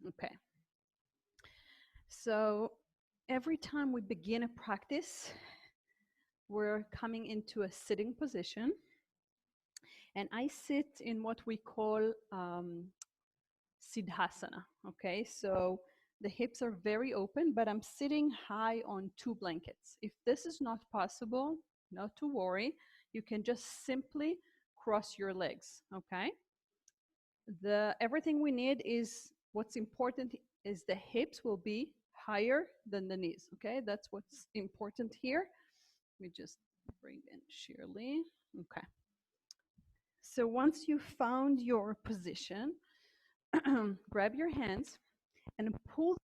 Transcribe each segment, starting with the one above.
Okay. So every time we begin a practice, we're coming into a sitting position. And I sit in what we call Siddhasana. Okay, so the hips are very open, but I'm sitting high on two blankets. If this is not possible, not to worry. You can just simply cross your legs. Okay. Everything we need is what's important is the hips will be higher than the knees. Okay, that's what's important here. Let me just bring in Shirley. Okay. So once you found your position, grab your hands and pull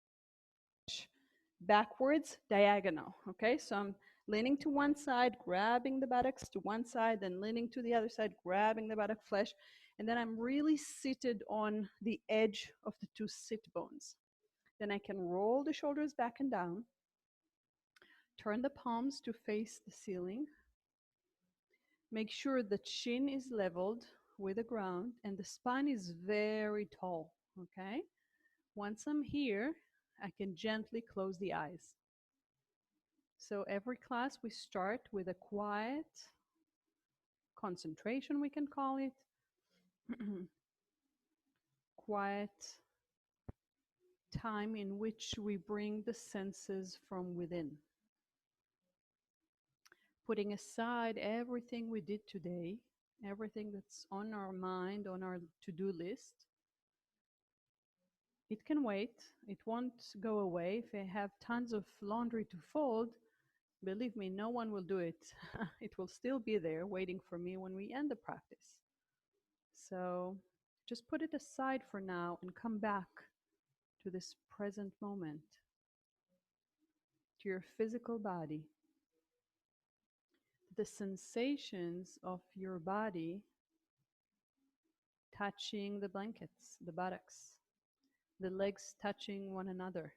backwards diagonal. Okay, so I'm leaning to one side, grabbing the buttocks to one side, then leaning to the other side, grabbing the buttock flesh, and then I'm really seated on the edge of the two sit bones. Then I can roll the shoulders back and down, turn the palms to face the ceiling, make sure the chin is leveled with the ground and the spine is very tall. Okay, once I'm here, I can gently close the eyes. So every class we start with a quiet concentration, we can call it. Quiet time in which we bring the senses from within. Putting aside everything we did today, everything that's on our mind, on our to-do list. It can wait. It won't go away. If I have tons of laundry to fold, believe me, no one will do it. It will still be there waiting for me when we end the practice. So just put it aside for now and come back to this present moment, to your physical body, the sensations of your body touching the blankets, the buttocks, the legs touching one another,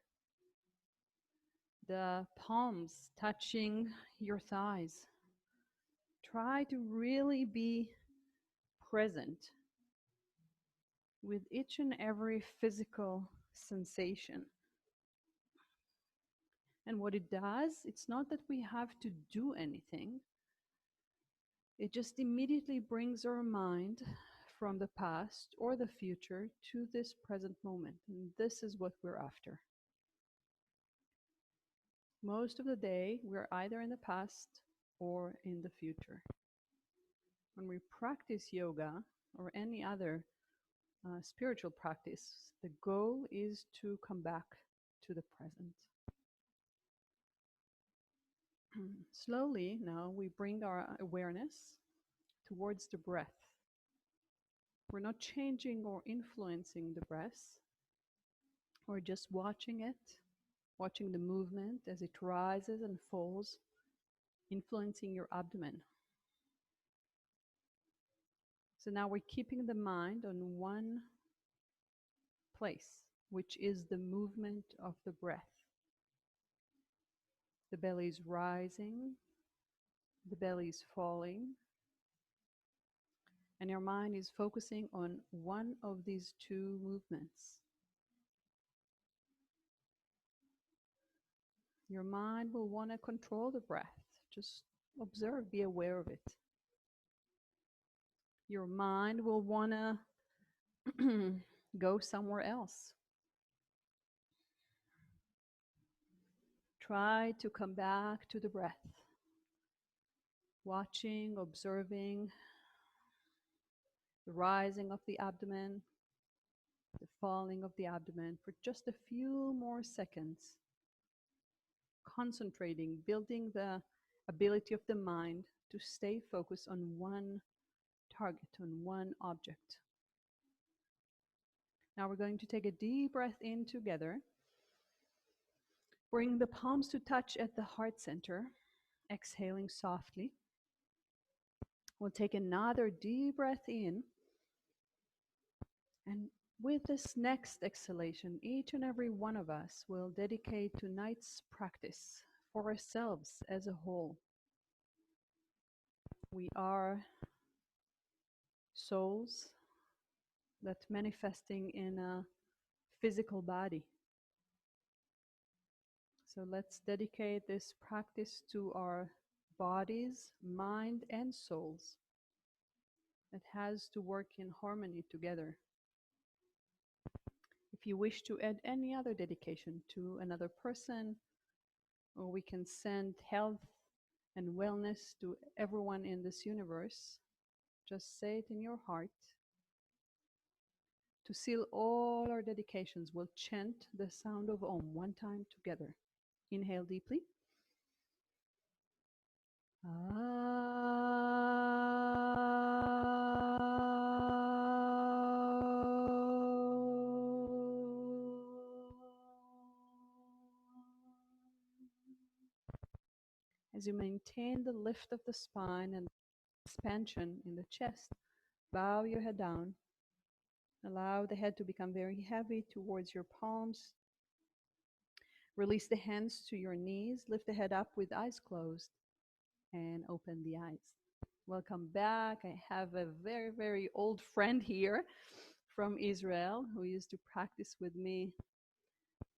the palms touching your thighs. Try to really be present with each and every physical sensation. And what it does, it's not that we have to do anything. It just immediately brings our mind from the past or the future to this present moment. And this is what we're after. Most of the day, we're either in the past or in the future. When we practice yoga or any other spiritual practice, the goal is to come back to the present. Slowly now we bring our awareness towards the breath. We're not changing or influencing the breath. We're just watching it, watching the movement as it rises and falls, influencing your abdomen. So now we're keeping the mind on one place, which is the movement of the breath. The belly is rising, the belly is falling, and your mind is focusing on one of these two movements. Your mind will want to control the breath. Just observe, be aware of it. Your mind will want to go somewhere else. Try to come back to the breath. Watching, observing the rising of the abdomen, the falling of the abdomen for just a few more seconds. Concentrating, building the ability of the mind to stay focused on one target, on one object. Now we're going to take a deep breath in together. Bring the palms to touch at the heart center, exhaling softly. We'll take another deep breath in. And with this next exhalation, each and every one of us will dedicate tonight's practice for ourselves as a whole. We are souls that manifesting in a physical body. So let's dedicate this practice to our bodies, mind, and souls. It has to work in harmony together. If you wish to add any other dedication to another person, or we can send health and wellness to everyone in this universe, just say it in your heart. To seal all our dedications, we'll chant the sound of Om one time together. Inhale deeply. As you maintain the lift of the spine and expansion in the chest, bow your head down. Allow the head to become very heavy towards your palms. Release the hands to your knees. Lift the head up with eyes closed and open the eyes. Welcome back. I have a very, very old friend here from Israel who used to practice with me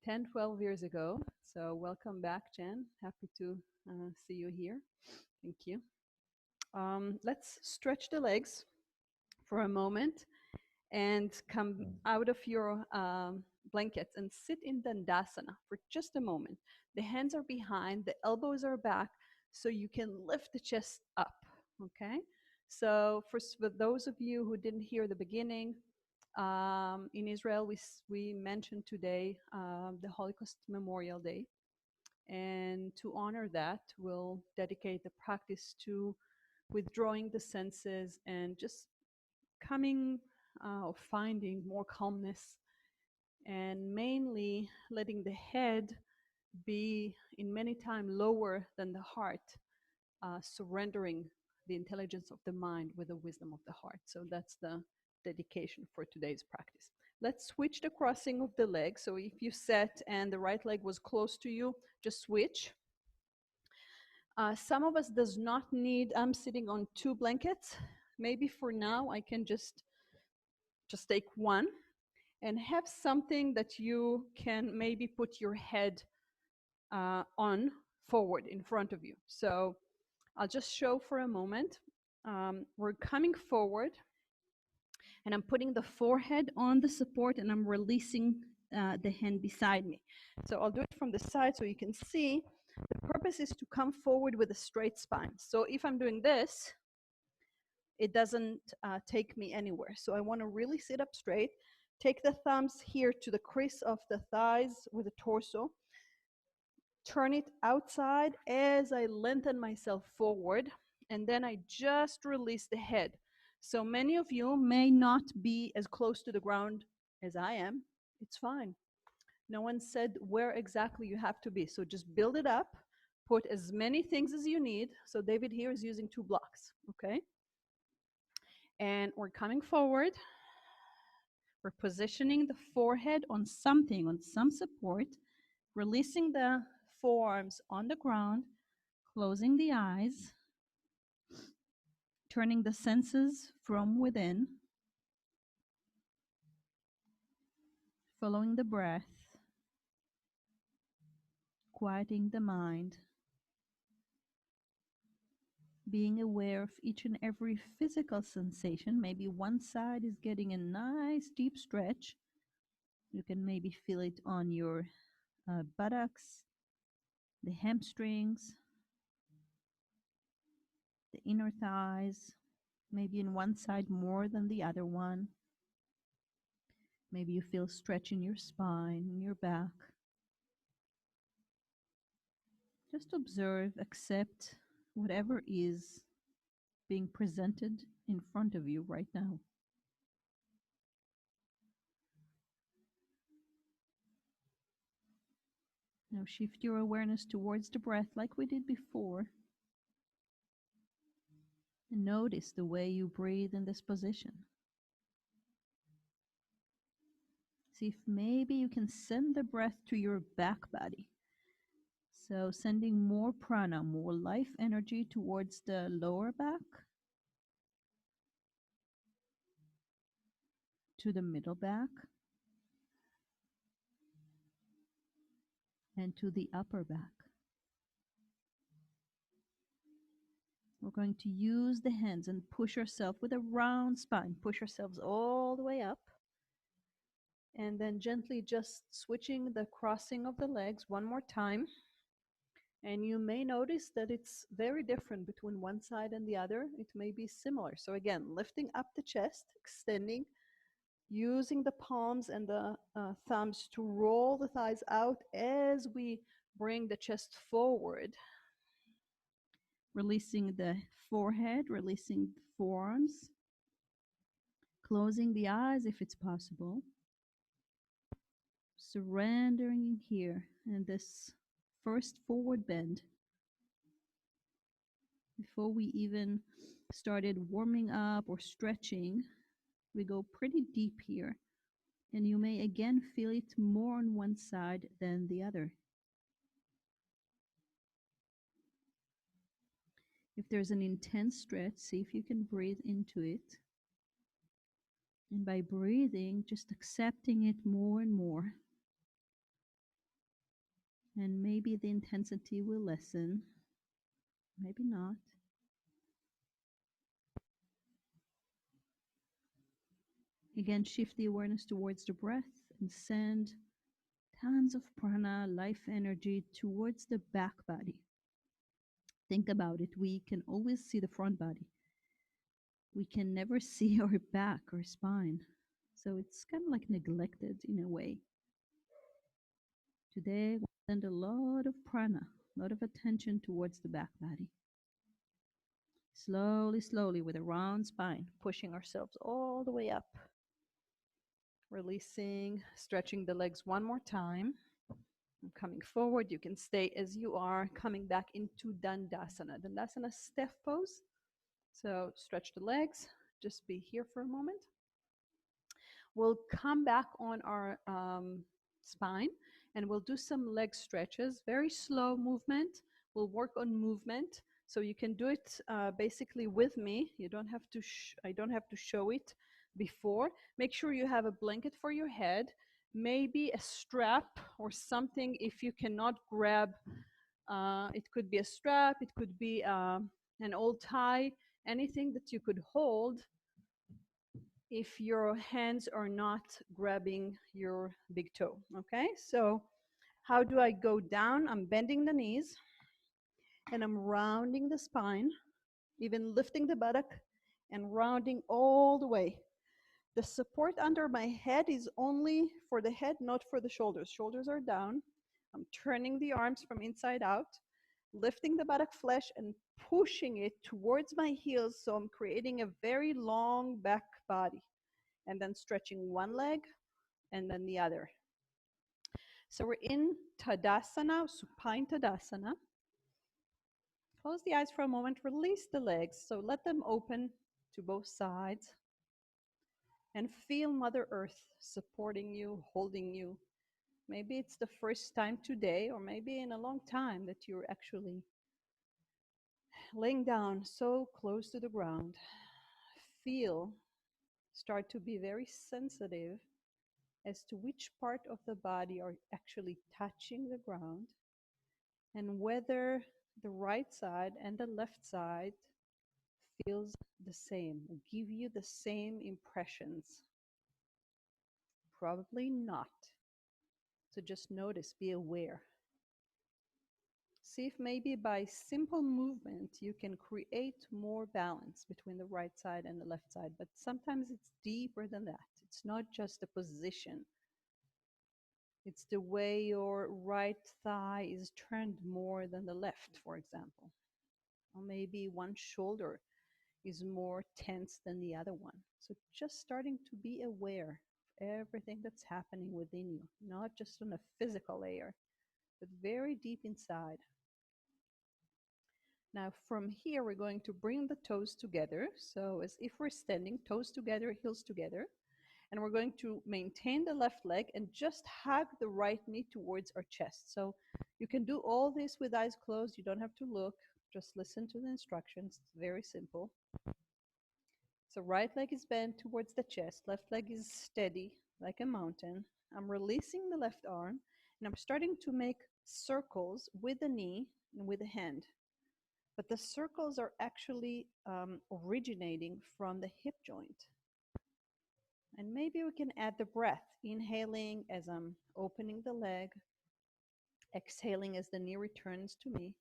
10, 12 years ago. So welcome back, Jen. Happy to see you here. Thank you. Let's stretch the legs for a moment and come out of your blankets and sit in Dandasana for just a moment. The hands are behind, the elbows are back, so you can lift the chest up, okay? So for those of you who didn't hear the beginning, in Israel, we mentioned today the Holocaust Memorial Day. And to honor that, we'll dedicate the practice to withdrawing the senses and just coming or finding more calmness, and mainly letting the head be in many times lower than the heart, surrendering the intelligence of the mind with the wisdom of the heart. So that's the dedication for today's practice. Let's switch the crossing of the legs. So if you sat and the right leg was close to you, just switch. Some of us does not need, I'm sitting on 2 blankets. Maybe for now I can just take one and have something that you can maybe put your head on forward in front of you. So I'll just show for a moment. We're coming forward and I'm putting the forehead on the support and I'm releasing the hand beside me. So I'll do it from the side so you can see. The purpose is to come forward with a straight spine. So if I'm doing this, it doesn't take me anywhere. So I want to really sit up straight. Take the thumbs here to the crease of the thighs with the torso. Turn it outside as I lengthen myself forward. And then I just release the head. So many of you may not be as close to the ground as I am. It's fine. No one said where exactly you have to be. So just build it up. Put as many things as you need. So David here is using 2 blocks, okay? And we're coming forward. We're positioning the forehead on something, on some support, releasing the forearms on the ground, closing the eyes, turning the senses from within, following the breath, quieting the mind, being aware of each and every physical sensation. Maybe one side is getting a nice deep stretch. You can maybe feel it on your buttocks, the hamstrings, the inner thighs, maybe in one side more than the other one. Maybe you feel stretch in your spine, in your back. Just observe, accept whatever is being presented in front of you right now. Now shift your awareness towards the breath like we did before. And notice the way you breathe in this position. See if maybe you can send the breath to your back body. So sending more prana, more life energy towards the lower back, to the middle back, and to the upper back. We're going to use the hands and push ourselves with a round spine. Push ourselves all the way up. And then gently just switching the crossing of the legs one more time. And you may notice that it's very different between one side and the other. It may be similar. So again, lifting up the chest, extending, using the palms and the thumbs to roll the thighs out as we bring the chest forward. Releasing the forehead, releasing the forearms, closing the eyes if it's possible. Surrendering here and this first forward bend. Before we even started warming up or stretching, we go pretty deep here. And you may again feel it more on one side than the other. If there's an intense stretch, see if you can breathe into it. And by breathing, just accepting it more and more. And maybe the intensity will lessen, maybe not. Again, shift the awareness towards the breath and send tons of prana, life energy towards the back body. Think about it. We can always see the front body. We can never see our back or spine. So it's kind of like neglected in a way. Today, we send a lot of prana, a lot of attention towards the back body. Slowly, slowly, with a round spine, pushing ourselves all the way up. Releasing, stretching the legs one more time. And coming forward, you can stay as you are, coming back into Dandasana. Dandasana, stiff pose. So stretch the legs, just be here for a moment. We'll come back on our spine and we'll do some leg stretches, very slow movement. We'll work on movement. So you can do it basically with me. You don't have to, I don't have to show it before. Make sure you have a blanket for your head, maybe a strap or something if you cannot grab. It could be a strap, it could be an old tie, anything that you could hold if your hands are not grabbing your big toe, okay? So how do I go down? I'm bending the knees and I'm rounding the spine, even lifting the buttock and rounding all the way. The support under my head is only for the head, not for the shoulders. Shoulders are down. I'm turning the arms from inside out, lifting the buttock flesh and pushing it towards my heels, so I'm creating a very long back body. And then stretching one leg and then the other. So we're in Tadasana, Supine Tadasana. Close the eyes for a moment, release the legs. So let them open to both sides. And feel Mother Earth supporting you, holding you. Maybe it's the first time today, or maybe in a long time, that you're actually laying down so close to the ground. Feel, start to be very sensitive as to which part of the body are actually touching the ground and whether the right side and the left side feels the same, give you the same impressions. Probably not. So just notice, be aware. See if maybe by simple movement you can create more balance between the right side and the left side, but sometimes it's deeper than that. It's not just a position. It's the way your right thigh is turned more than the left, for example. Or maybe one shoulder is more tense than the other one. So just starting to be aware of everything that's happening within you, not just on a physical layer, but very deep inside. Now from here, we're going to bring the toes together. So as if we're standing, toes together, heels together. And we're going to maintain the left leg and just hug the right knee towards our chest. So you can do all this with eyes closed. You don't have to look. Just listen to the instructions. It's very simple. So right leg is bent towards the chest. Left leg is steady like a mountain. I'm releasing the left arm And I'm starting to make circles with the knee and with the hand. But the circles are actually originating from the hip joint. And maybe we can add the breath, inhaling as I'm opening the leg, exhaling as the knee returns to me.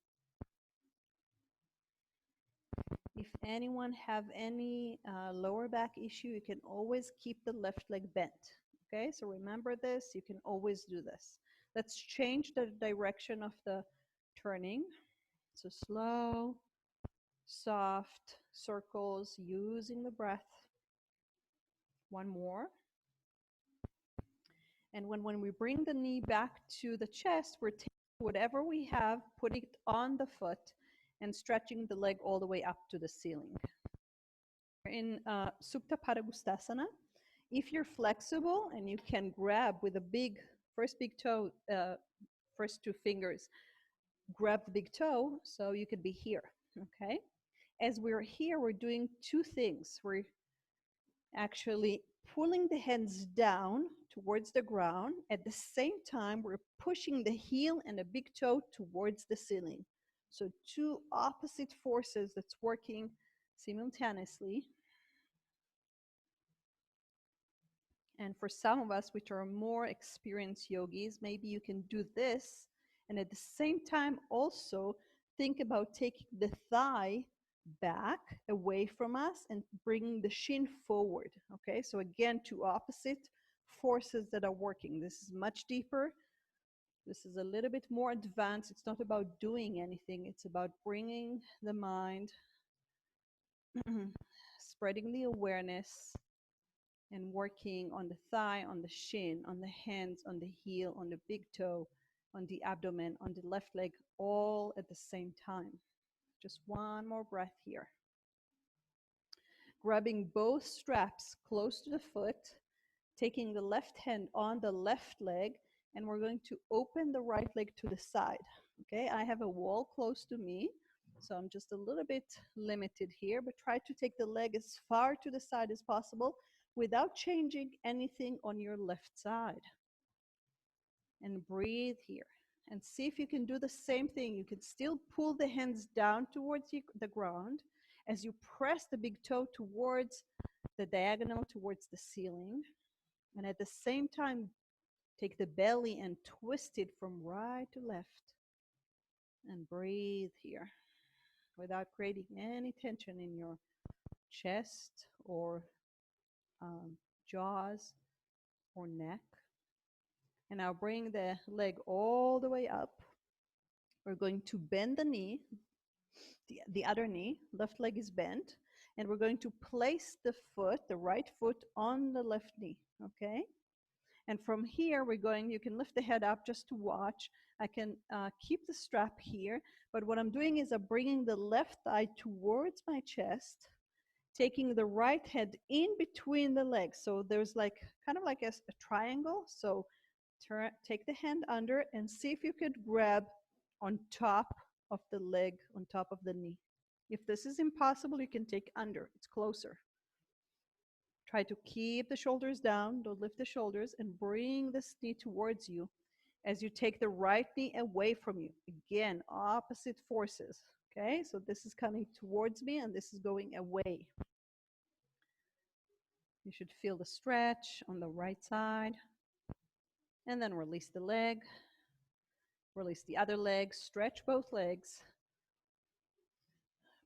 If anyone have any lower back issue, you can always keep the left leg bent. Okay, so remember this, you can always do this. Let's change the direction of the turning. So slow, soft circles using the breath. One more. And when we bring the knee back to the chest, we're taking whatever we have, putting it on the foot, and stretching the leg all the way up to the ceiling. In Supta Padangusthasana, if you're flexible and you can grab with a first big toe, first two fingers, grab the big toe, so you could be here, okay? As we're here, we're doing two things. We're actually pulling the hands down towards the ground. At the same time, we're pushing the heel and the big toe towards the ceiling. So two opposite forces that's working simultaneously. And for some of us, which are more experienced yogis, maybe you can do this and at the same time also think about taking the thigh back away from us and bringing the shin forward. Okay, so again, two opposite forces that are working. This is much deeper. This is a little bit more advanced. It's not about doing anything. It's about bringing the mind, spreading the awareness, and working on the thigh, on the shin, on the hands, on the heel, on the big toe, on the abdomen, on the left leg, all at the same time. Just one more breath here. Grabbing both straps close to the foot, taking the left hand on the left leg, and we're going to open the right leg to the side. Okay, I have a wall close to me, so I'm just a little bit limited here, but try to take the leg as far to the side as possible without changing anything on your left side. And breathe here. And see if you can do the same thing. You can still pull the hands down towards the ground as you press the big toe towards the diagonal, towards the ceiling. And at the same time, take the belly and twist it from right to left. And breathe here without creating any tension in your chest or jaws or neck. And now bring the leg all the way up. We're going to bend the knee, the other knee, left leg is bent, and we're going to place the foot, the right foot, on the left knee, okay? And from here, you can lift the head up just to watch. I can keep the strap here, but what I'm doing is I'm bringing the left thigh towards my chest, taking the right head in between the legs. So there's like, kind of like a triangle. So take the hand under and see if you could grab on top of the leg, on top of the knee. If this is impossible, you can take under, it's closer. Try to keep the shoulders down, don't lift the shoulders, and bring this knee towards you as you take the right knee away from you. Again, opposite forces, okay? So this is coming towards me and this is going away. You should feel the stretch on the right side. And then release the leg. Release the other leg. Stretch both legs.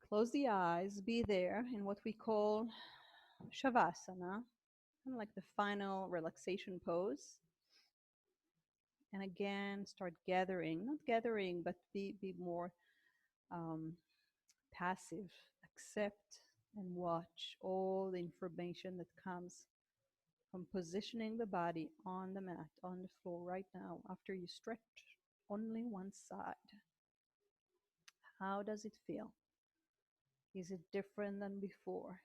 Close the eyes. Be there in what we call Shavasana, kind of like the final relaxation pose. And again, start gathering, not gathering, but be more passive. Accept and watch all the information that comes from positioning the body on the mat, on the floor right now, after you stretch only one side. How does it feel? Is it different than before?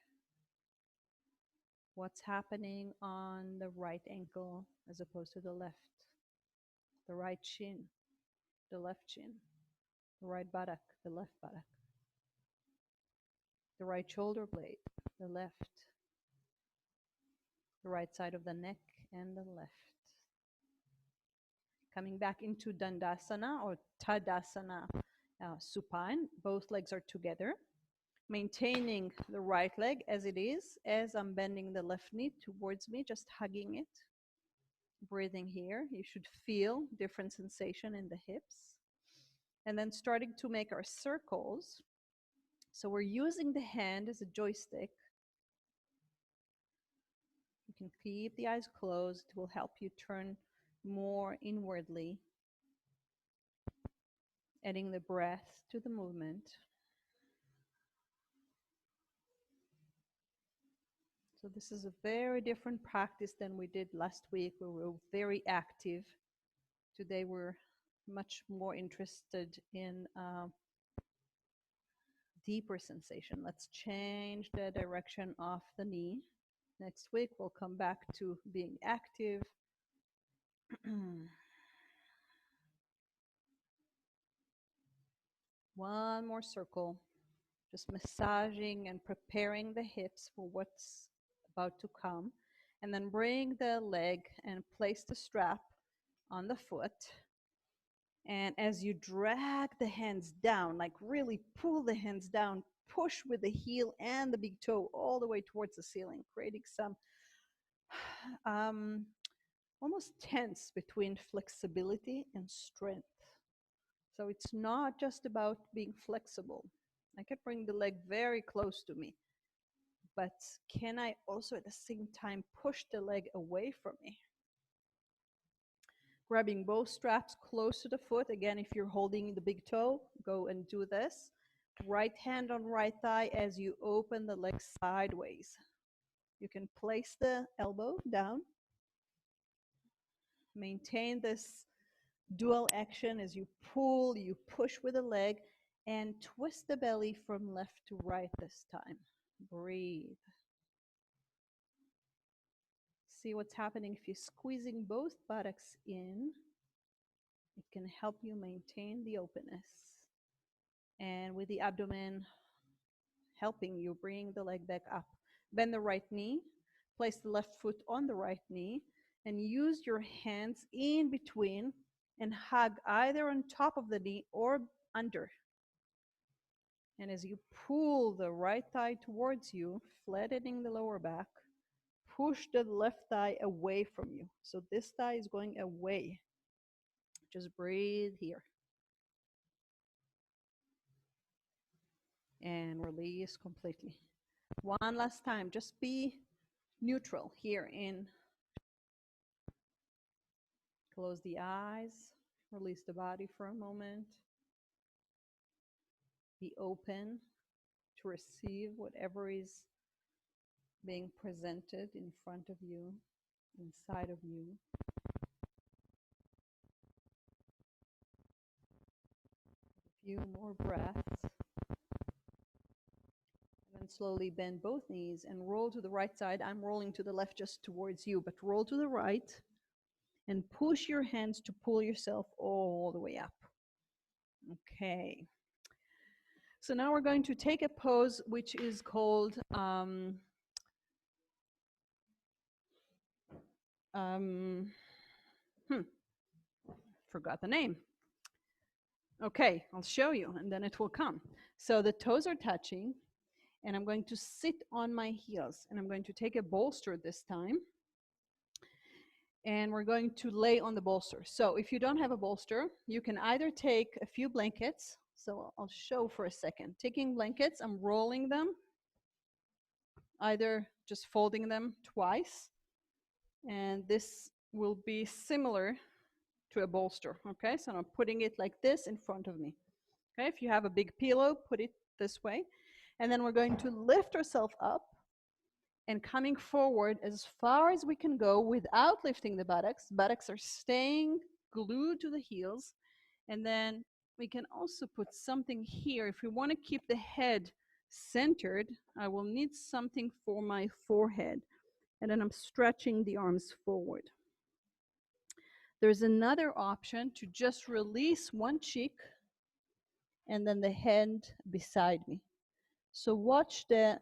What's happening on the right ankle as opposed to the left? The right shin, the left shin, the right buttock, the left buttock, the right shoulder blade, the left, the right side of the neck and the left. Coming back into Dandasana or Tadasana supine. Both legs are together. Maintaining the right leg as it is, as I'm bending the left knee towards me, just hugging it. Breathing here. You should feel different sensation in the hips. And then starting to make our circles. So we're using the hand as a joystick. You can keep the eyes closed. It will help you turn more inwardly, adding the breath to the movement. So this is a very different practice than we did last week, where we were very active. Today we're much more interested in deeper sensation. Let's change the direction of the knee. Next week we'll come back to being active. One more circle, just massaging and preparing the hips for what's about to come. And then bring the leg and place the strap on the foot. And as you drag the hands down, like really pull the hands down, push with the heel and the big toe all the way towards the ceiling, creating some almost tense between flexibility and strength. So it's not just about being flexible. I can bring the leg very close to me, but can I also at the same time push the leg away from me? Grabbing both straps close to the foot. Again, if you're holding the big toe, go and do this. Right hand on right thigh as you open the leg sideways. You can place the elbow down. Maintain this dual action as you pull, you push with the leg, and twist the belly from left to right this time. Breathe. See what's happening if you're squeezing both buttocks in. It can help you maintain the openness. And with the abdomen helping you bring the leg back up. Bend the right knee, place the left foot on the right knee, and use your hands in between and hug either on top of the knee or under. And as you pull the right thigh towards you, flattening the lower back, push the left thigh away from you. So this thigh is going away. Just breathe here. And release completely. One last time, just be neutral here in. Close the eyes, release the body for a moment. Be open to receive whatever is being presented in front of you, inside of you. A few more breaths. And then slowly bend both knees and roll to the right side. I'm rolling to the left just towards you, but roll to the right and push your hands to pull yourself all the way up. Okay. So now we're going to take a pose which is called forgot the name. Okay, I'll show you and then it will come. So the toes are touching and I'm going to sit on my heels and I'm going to take a bolster this time. And we're going to lay on the bolster. So if you don't have a bolster, you can either take a few blankets. So I'll show for a second. Taking blankets, I'm rolling them, either just folding them twice. And this will be similar to a bolster, okay? So I'm putting it like this in front of me. Okay, if you have a big pillow, put it this way. And then we're going to lift ourselves up and coming forward as far as we can go without lifting the buttocks. Buttocks are staying glued to the heels. And then we can also put something here. If we want to keep the head centered, I will need something for my forehead. And then I'm stretching the arms forward. There's another option to just release one cheek and then the hand beside me. So watch the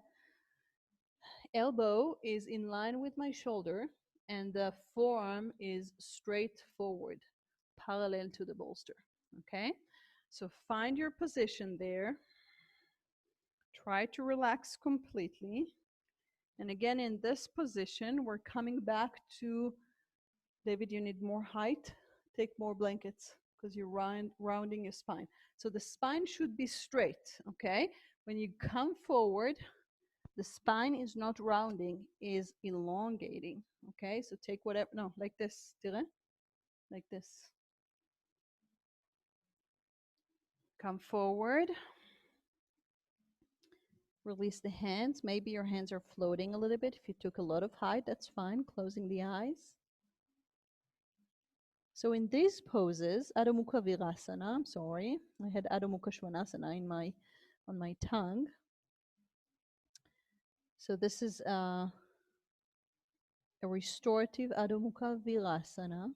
elbow is in line with my shoulder and the forearm is straight forward. parallel to the bolster. Okay, so find your position there. Try to relax completely. And again, in this position, we're coming back to, David, you need more height. Take more blankets because you're rounding your spine. So the spine should be straight, okay? When you come forward, the spine is not rounding, is elongating, okay? So take whatever, no, like this, like this. Come forward. Release the hands. Maybe your hands are floating a little bit. If you took a lot of height, that's fine. Closing the eyes. So in these poses, Adho Mukha Virasana, I'm sorry, I had Adho Mukha Svanasana on my tongue. So this is a restorative Adho Mukha Virasana.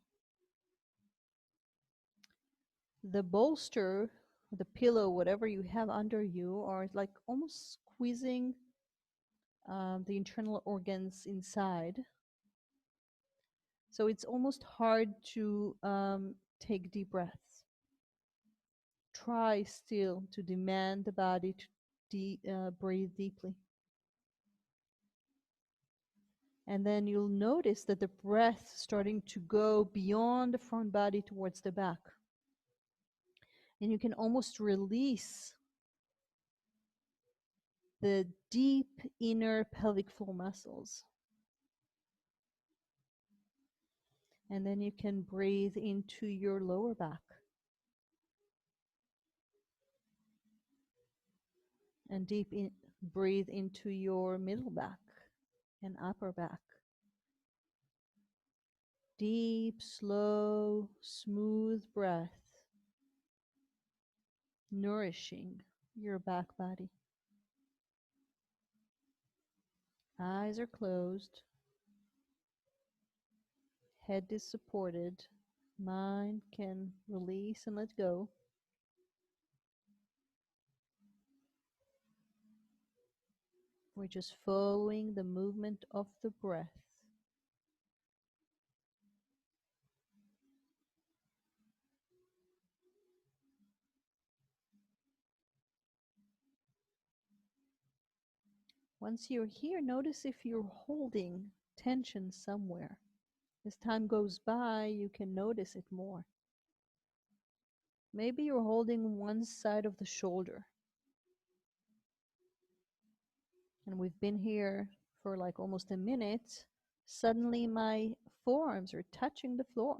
The bolster, the pillow, whatever you have under you, are like almost squeezing the internal organs inside. So it's almost hard to take deep breaths. Try still to demand the body to breathe deeply. And then you'll notice that the breath starting to go beyond the front body towards the back. And you can almost release the deep inner pelvic floor muscles. And then you can breathe into your lower back. And breathe into your middle back and upper back. Deep, slow, smooth breath, nourishing your back body. Eyes are closed. Head is supported. Mind can release and let go. We're just following the movement of the breath. Once you're here, notice if you're holding tension somewhere. As time goes by, you can notice it more. Maybe you're holding one side of the shoulder. And we've been here for like almost a minute. Suddenly my forearms are touching the floor.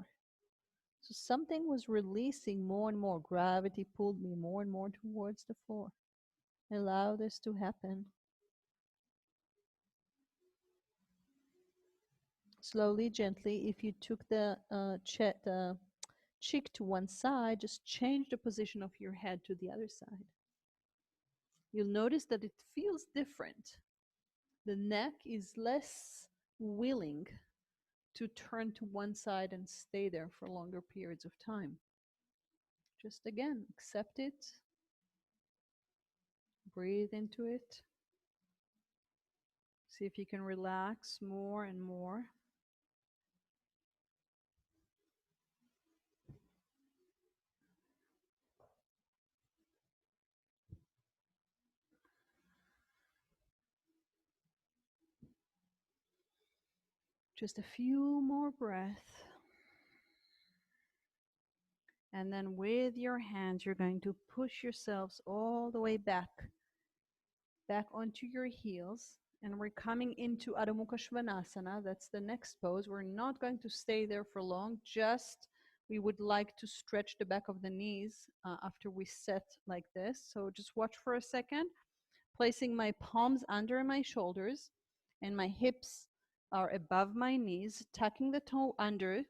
So something was releasing more and more. Gravity pulled me more and more towards the floor. Allow this to happen. Slowly, gently, if you took the cheek to one side, just change the position of your head to the other side. You'll notice that it feels different. The neck is less willing to turn to one side and stay there for longer periods of time. Just again, accept it. Breathe into it. See if you can relax more and more. Just a few more breaths. And then with your hands, you're going to push yourselves all the way back onto your heels. And we're coming into Adho Mukha Svanasana. That's the next pose. We're not going to stay there for long. Just we would like to stretch the back of the knees after we set like this. So just watch for a second. Placing my palms under my shoulders and my hips are above my knees, tucking the toe under,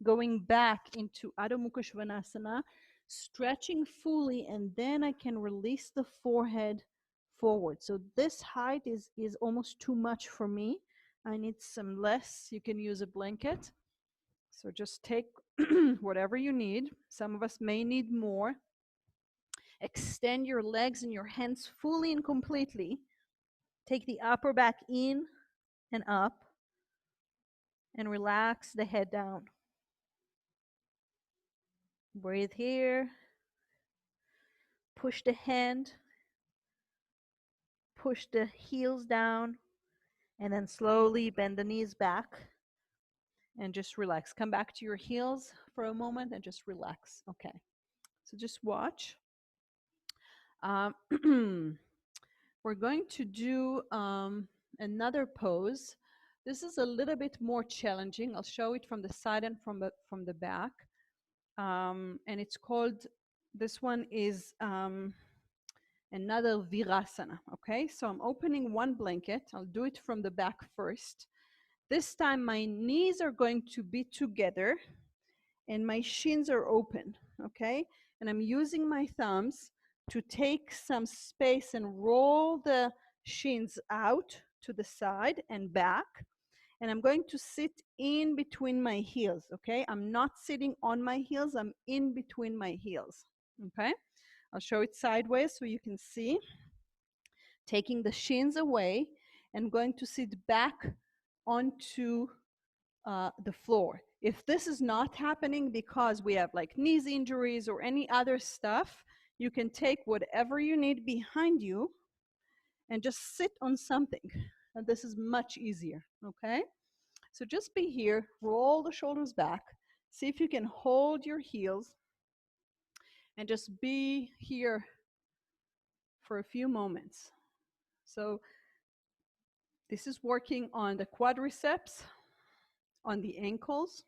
going back into Adho Mukha Svanasana, stretching fully, and then I can release the forehead forward. So this height is almost too much for me. I need some less. You can use a blanket. So just take whatever you need. Some of us may need more. Extend your legs and your hands fully and completely. Take the upper back in and up, and relax the head down. Breathe here. Push the hand, push the heels down, and then slowly bend the knees back and just relax. Come back to your heels for a moment and just relax. Okay. So just watch. Um, we're going to do another pose. This is a little bit more challenging. I'll show it from the side and from the back. And it's called, this one is another virasana. Okay, so I'm opening one blanket. I'll do it from the back first. This time my knees are going to be together and my shins are open. Okay, and I'm using my thumbs to take some space and roll the shins out to the side and back. And I'm going to sit in between my heels. Okay, I'm not sitting on my heels, I'm in between my heels. Okay, I'll show it sideways so you can see. Taking the shins away and going to sit back onto the floor. If this is not happening because we have like knees injuries or any other stuff, you can take whatever you need behind you and just sit on something. And this is much easier, okay? So just be here, roll the shoulders back, see if you can hold your heels and just be here for a few moments. So this is working on the quadriceps, on the ankles.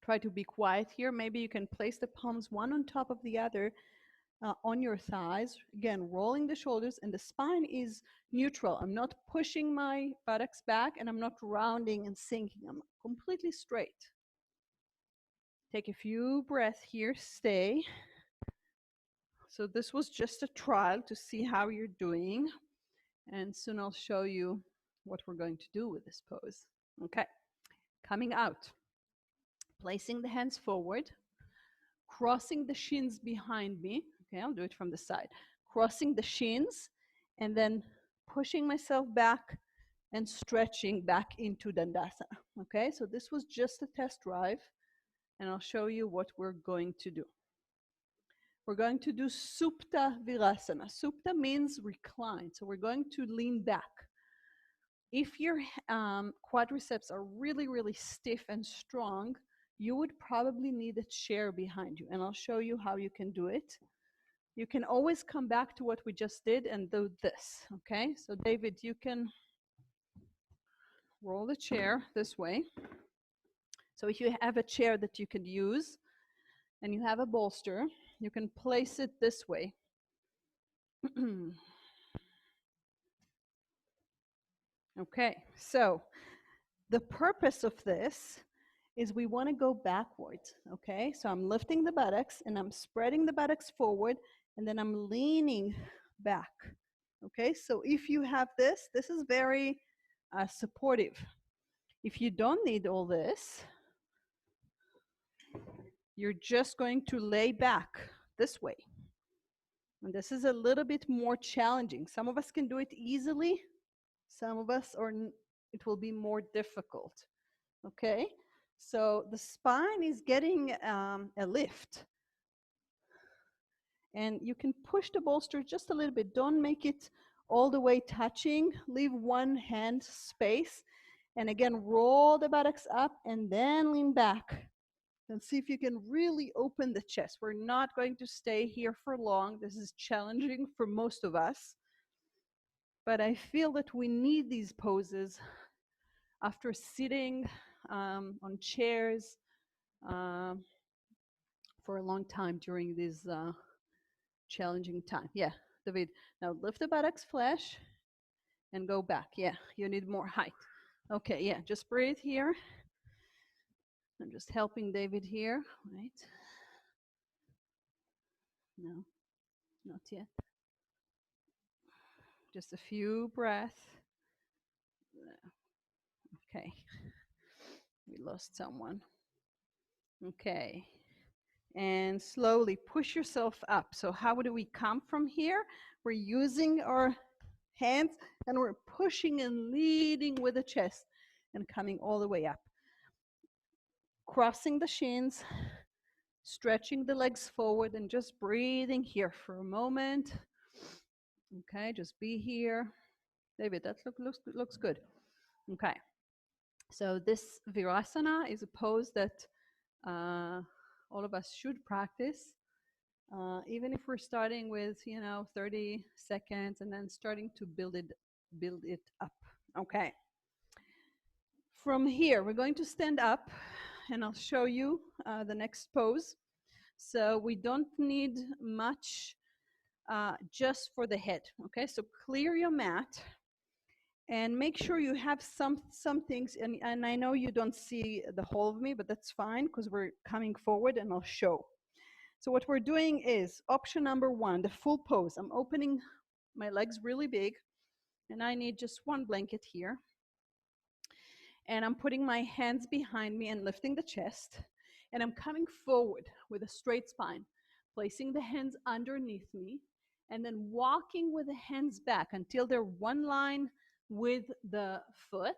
Try to be quiet here. Maybe you can place the palms one on top of the other on your thighs. Again, rolling the shoulders, and the spine is neutral. I'm not pushing my buttocks back and I'm not rounding and sinking. I'm completely straight. Take a few breaths here, stay. So this was just a trial to see how you're doing. And soon I'll show you what we're going to do with this pose. Okay, coming out. Placing the hands forward, crossing the shins behind me. Okay, I'll do it from the side. Crossing the shins and then pushing myself back and stretching back into Dandasana. Okay, so this was just a test drive and I'll show you what we're going to do. We're going to do Supta Virasana. Supta means recline, so we're going to lean back. If your quadriceps are really, really stiff and strong, you would probably need a chair behind you, and I'll show you how you can do it. You can always come back to what we just did and do this, okay? So David, you can roll the chair this way. So if you have a chair that you could use and you have a bolster, you can place it this way. Okay, so the purpose of this is we want to go backwards, okay? So I'm lifting the buttocks and I'm spreading the buttocks forward and then I'm leaning back, okay? So if you have this, this is very supportive. If you don't need all this, you're just going to lay back this way. And this is a little bit more challenging. Some of us can do it easily. Some of us it will be more difficult, okay? So the spine is getting a lift. And you can push the bolster just a little bit. Don't make it all the way touching. Leave one hand space. And again, roll the buttocks up and then lean back. And see if you can really open the chest. We're not going to stay here for long. This is challenging for most of us. But I feel that we need these poses after sitting on chairs for a long time during this challenging time. Yeah, David. Now lift the buttocks flash and go back. Yeah, you need more height. Okay, yeah, just breathe here. I'm just helping David here, right? No, not yet. Just a few breaths. Okay, we lost someone. Okay, and slowly push yourself up. So how do we come from here? We're using our hands and we're pushing and leading with the chest and coming all the way up. Crossing the shins, Stretching the legs forward and just breathing here for a moment. Okay, just be here. David, that looks good. Okay, so this Virasana is a pose that all of us should practice, even if we're starting with 30 seconds and then starting to build it up. Okay. From here, we're going to stand up, and I'll show you the next pose. So we don't need much just for the head. Okay, so clear your mat and make sure you have some things. And I know you don't see the whole of me, but that's fine because we're coming forward and I'll show. So what we're doing is option number one, the full pose. I'm opening my legs really big, and I need just one blanket here. And I'm putting my hands behind me and lifting the chest. And I'm coming forward with a straight spine, placing the hands underneath me, and then walking with the hands back until they're one line with the foot,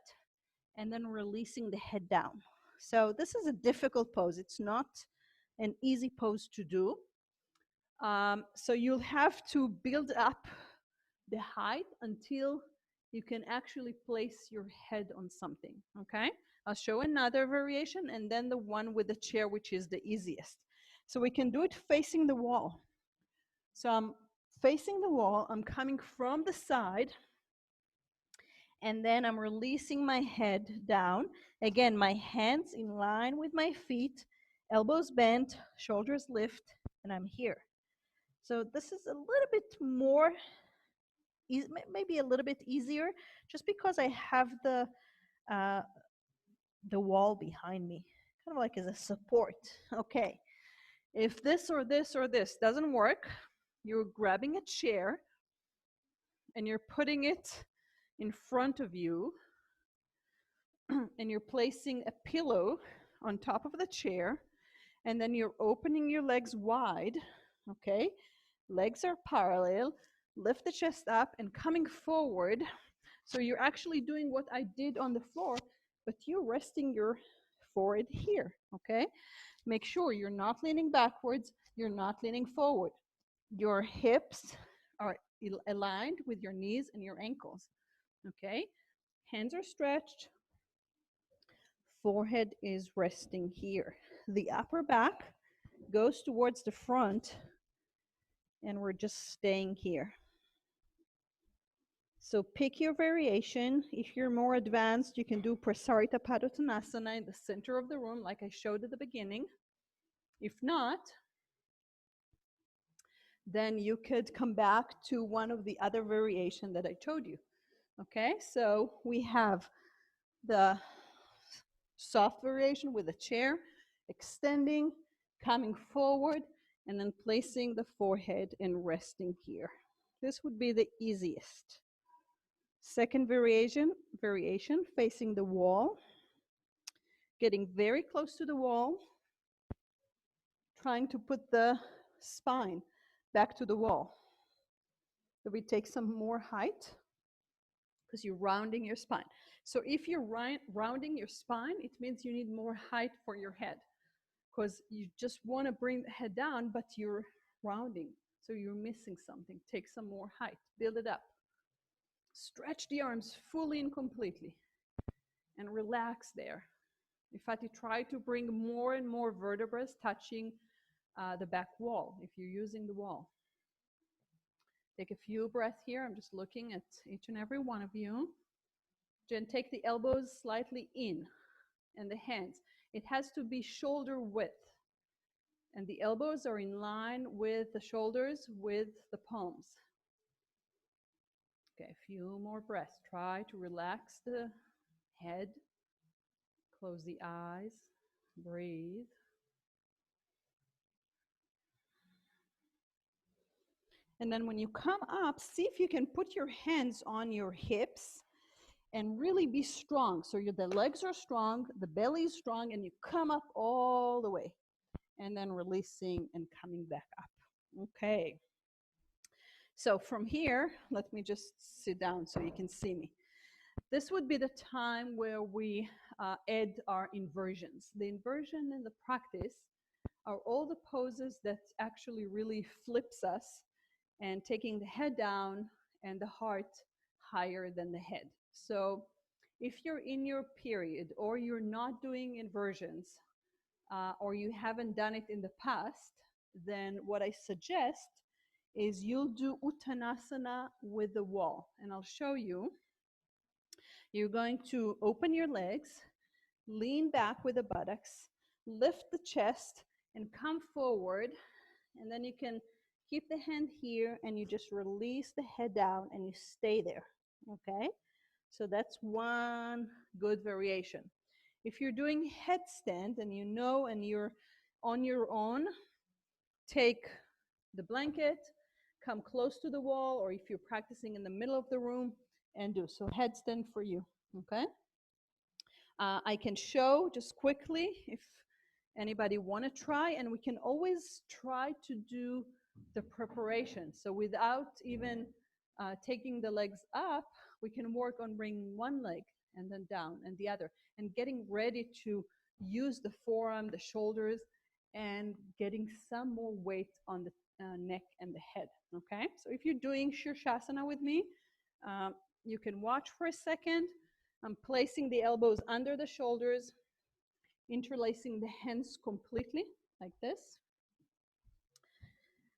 and then releasing the head down. So this is a difficult pose. It's not an easy pose to do. So you'll have to build up the height until you can actually place your head on something, okay? I'll show another variation and then the one with the chair, which is the easiest. So we can do it facing the wall. So I'm facing the wall, I'm coming from the side, and then I'm releasing my head down. Again, my hands in line with my feet, elbows bent, shoulders lift, and I'm here. So this is a little bit more, maybe a little bit easier, just because I have the wall behind me, kind of like as a support. Okay, if this or this or this doesn't work, you're grabbing a chair and you're putting it in front of you, and you're placing a pillow on top of the chair, and then you're opening your legs wide. Okay, legs are parallel, lift the chest up and coming forward. So you're actually doing what I did on the floor, but you're resting your forehead here, okay? Make sure you're not leaning backwards, you're not leaning forward. Your hips are aligned with your knees and your ankles, okay? Hands are stretched, forehead is resting here. The upper back goes towards the front, and we're just staying here. So pick your variation. If you're more advanced, you can do Prasarita Padottanasana in the center of the room, like I showed at the beginning. If not, then you could come back to one of the other variation that I told you. Okay, so we have the soft variation with a chair, extending, coming forward, and then placing the forehead and resting here. This would be the easiest. Second variation, facing the wall, getting very close to the wall, trying to put the spine back to the wall. So we take some more height because you're rounding your spine. So if you're rounding your spine, it means you need more height for your head because you just want to bring the head down, but you're rounding. So you're missing something. Take some more height, build it up. Stretch the arms fully and completely and relax there. Ifati, try to bring more and more vertebrae touching the back wall if you're using the wall. Take a few breaths here. I'm just looking at each and every one of you. Jen, take the elbows slightly in and the hands. It has to be shoulder width. And the elbows are in line with the shoulders, with the palms. Okay, a few more breaths. Try to relax the head. Close the eyes. Breathe. And then when you come up, see if you can put your hands on your hips and really be strong. So the legs are strong, the belly is strong, and you come up all the way. And then releasing and coming back up. Okay. So from here, let me just sit down so you can see me. This would be the time where we add our inversions. The inversion in the practice are all the poses that actually really flips us and taking the head down and the heart higher than the head. So if you're in your period or you're not doing inversions or you haven't done it in the past, then what I suggest is you'll do Uttanasana with the wall. And I'll show you. You're going to open your legs, lean back with the buttocks, lift the chest, and come forward. And then you can keep the hand here and you just release the head down and you stay there. Okay? So that's one good variation. If you're doing headstand and you know and you're on your own, take the blanket, come close to the wall, or if you're practicing in the middle of the room, and do. So headstand for you. Okay? I can show just quickly if anybody want to try, and we can always try to do the preparation. So without even taking the legs up, we can work on bringing one leg and then down and the other, and getting ready to use the forearm, the shoulders, and getting some more weight on the neck and the head. Okay, so if you're doing Shirshasana with me, you can watch for a second. I'm placing the elbows under the shoulders, interlacing the hands completely like this.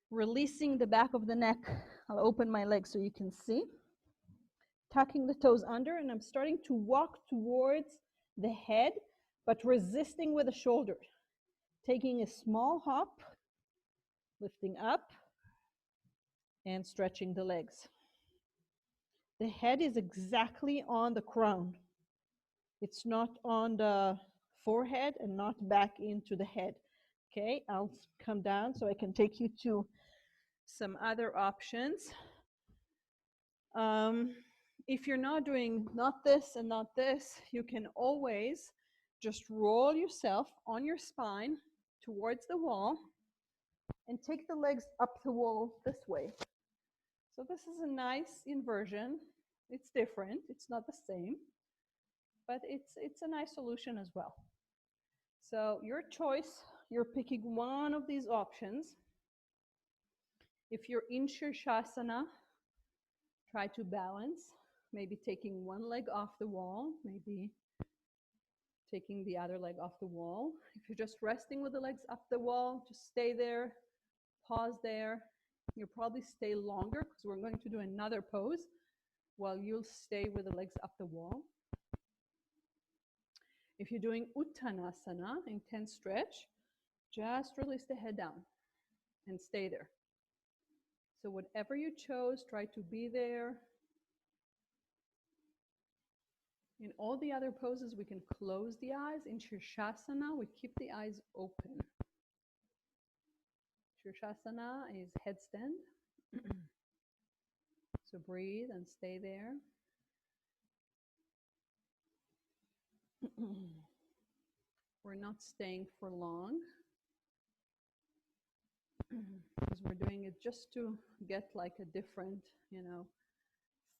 Releasing the back of the neck. I'll open my legs so you can see. Tucking the toes under, and I'm starting to walk towards the head, but resisting with the shoulder. Taking a small hop, lifting up, and stretching the legs. The head is exactly on the crown. It's not on the forehead and not back into the head. Okay, I'll come down so I can take you to some other options. If you're not doing not this and not this, you can always just roll yourself on your spine towards the wall and take the legs up the wall this way. So this is a nice inversion. It's different. It's not the same, but it's a nice solution as well. So your choice, you're picking one of these options. If you're in Shirshasana, try to balance, maybe taking one leg off the wall, maybe taking the other leg off the wall. If you're just resting with the legs up the wall, just stay there, pause there. You'll probably stay longer because we're going to do another pose while you'll stay with the legs up the wall. If you're doing Uttanasana, intense stretch, just release the head down and stay there. So whatever you chose, try to be there. In all the other poses, we can close the eyes. In Shirshasana, we keep the eyes open. Shirshasana is headstand. So breathe and stay there. We're not staying for long because we're doing it just to get like a different,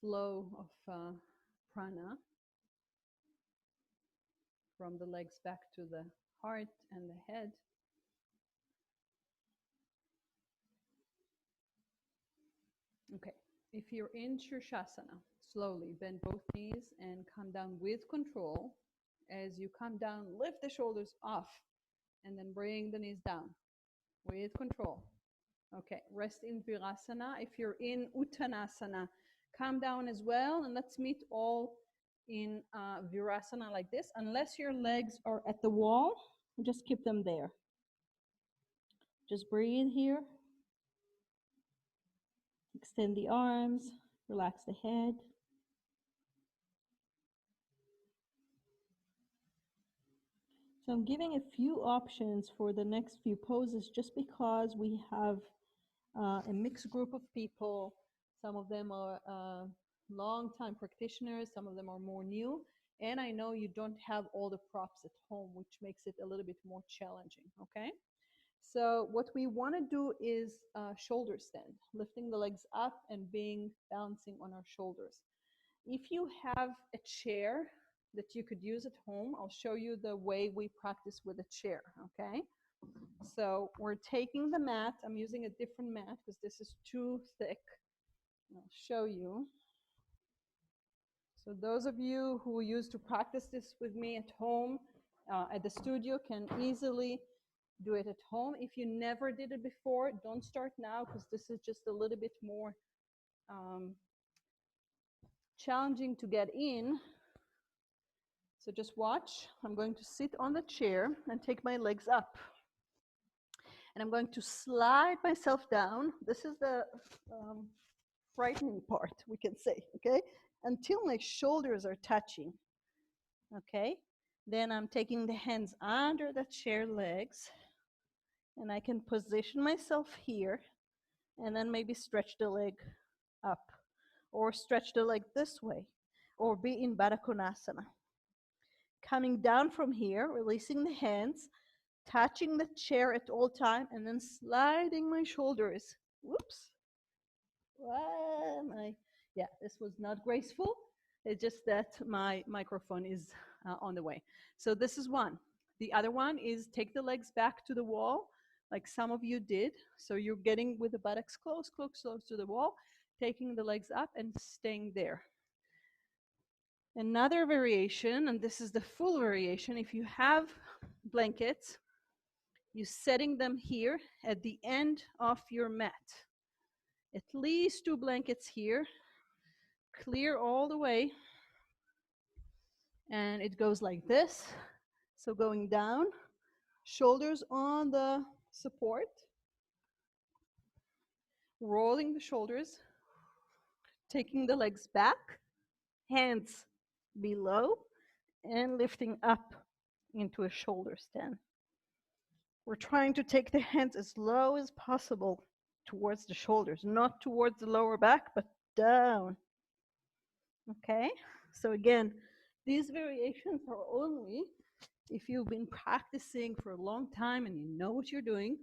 flow of prana from the legs back to the heart and the head. Okay, if you're in Shirshasana, slowly bend both knees and come down with control. As you come down, lift the shoulders off and then bring the knees down with control. Okay, rest in Virasana. If you're in Uttanasana, come down as well, and let's meet all in Virasana like this. Unless your legs are at the wall, just keep them there. Just breathe here. Extend the arms, relax the head. So I'm giving a few options for the next few poses just because we have a mixed group of people. Some of them are long-time practitioners, some of them are more new, and I know you don't have all the props at home, which makes it a little bit more challenging, okay? So what we want to do is shoulder stand, lifting the legs up and bouncing on our shoulders. If you have a chair that you could use at home, I'll show you the way we practice with a chair, okay? So we're taking the mat. I'm using a different mat because this is too thick. I'll show you. So those of you who used to practice this with me at home, at the studio, can easily do it at home. If you never did it before, don't start now because this is just a little bit more challenging to get in. So just watch. I'm going to sit on the chair and take my legs up. And I'm going to slide myself down. This is the frightening part, we can say, okay? Until my shoulders are touching, okay? Then I'm taking the hands under the chair legs, and I can position myself here, and then maybe stretch the leg up, or stretch the leg this way, or be in Baddha Konasana. Coming down from here, releasing the hands, touching the chair at all time, and then sliding my shoulders. Whoops. Yeah, this was not graceful. It's just that my microphone is on the way. So this is one. The other one is take the legs back to the wall, like some of you did. So you're getting with the buttocks close to the wall, taking the legs up and staying there. Another variation, and this is the full variation, if you have blankets, you're setting them here at the end of your mat. At least 2 blankets here, clear all the way, and it goes like this. So going down, shoulders on the support, rolling the shoulders, taking the legs back, hands below, and lifting up into a shoulder stand. We're trying to take the hands as low as possible towards the shoulders, not towards the lower back, but down. Okay? So again, these variations are only if you've been practicing for a long time and you know what you're doing,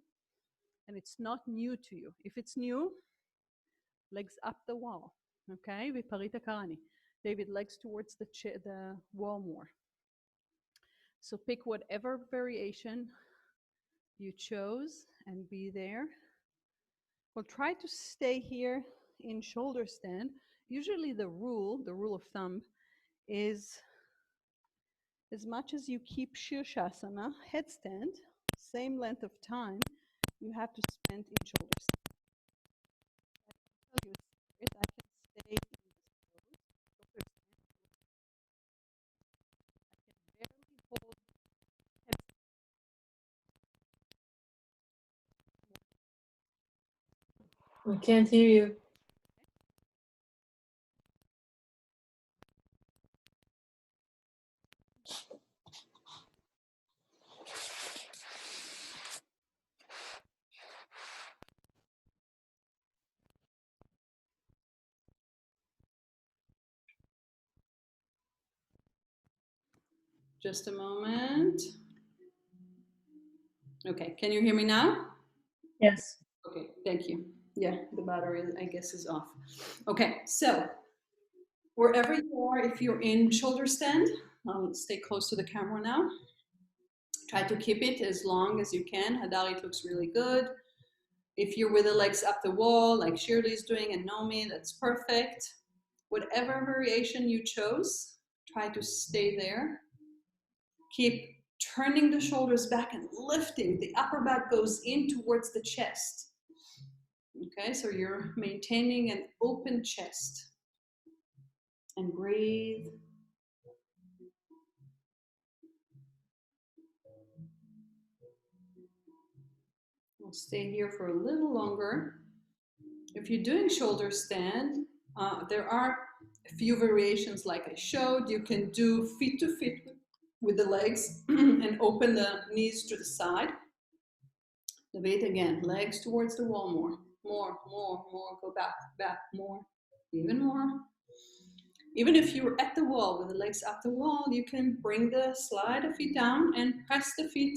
and it's not new to you. If it's new, legs up the wall. Okay? Viparita Karani. David, legs towards the wall more. So pick whatever variation you chose and be there. We'll try to stay here in shoulder stand. Usually the rule of thumb, is as much as you keep Shirshasana, headstand, same length of time, you have to spend in shoulder stand. I can stay in this pose, shoulder stand. I can barely hold headstand. We can't hear you. Just a moment. Okay, can you hear me now? Yes. Okay, thank you. Yeah, the battery, I guess, is off. Okay, so wherever you are, if you're in shoulder stand, stay close to the camera now. Try to keep it as long as you can. Hadarit looks really good. If you're with the legs up the wall, like Shirley's doing and Nomi, that's perfect. Whatever variation you chose, try to stay there. Keep turning the shoulders back and lifting. The upper back goes in towards the chest. Okay, so you're maintaining an open chest. And breathe. We'll stay here for a little longer. If you're doing shoulder stand, there are a few variations like I showed. You can do feet to feet with the legs and open the knees to the side. The weight again, legs towards the wall more, go back, more, even more. Even if you're at the wall with the legs up the wall, you can slide the feet down and press the feet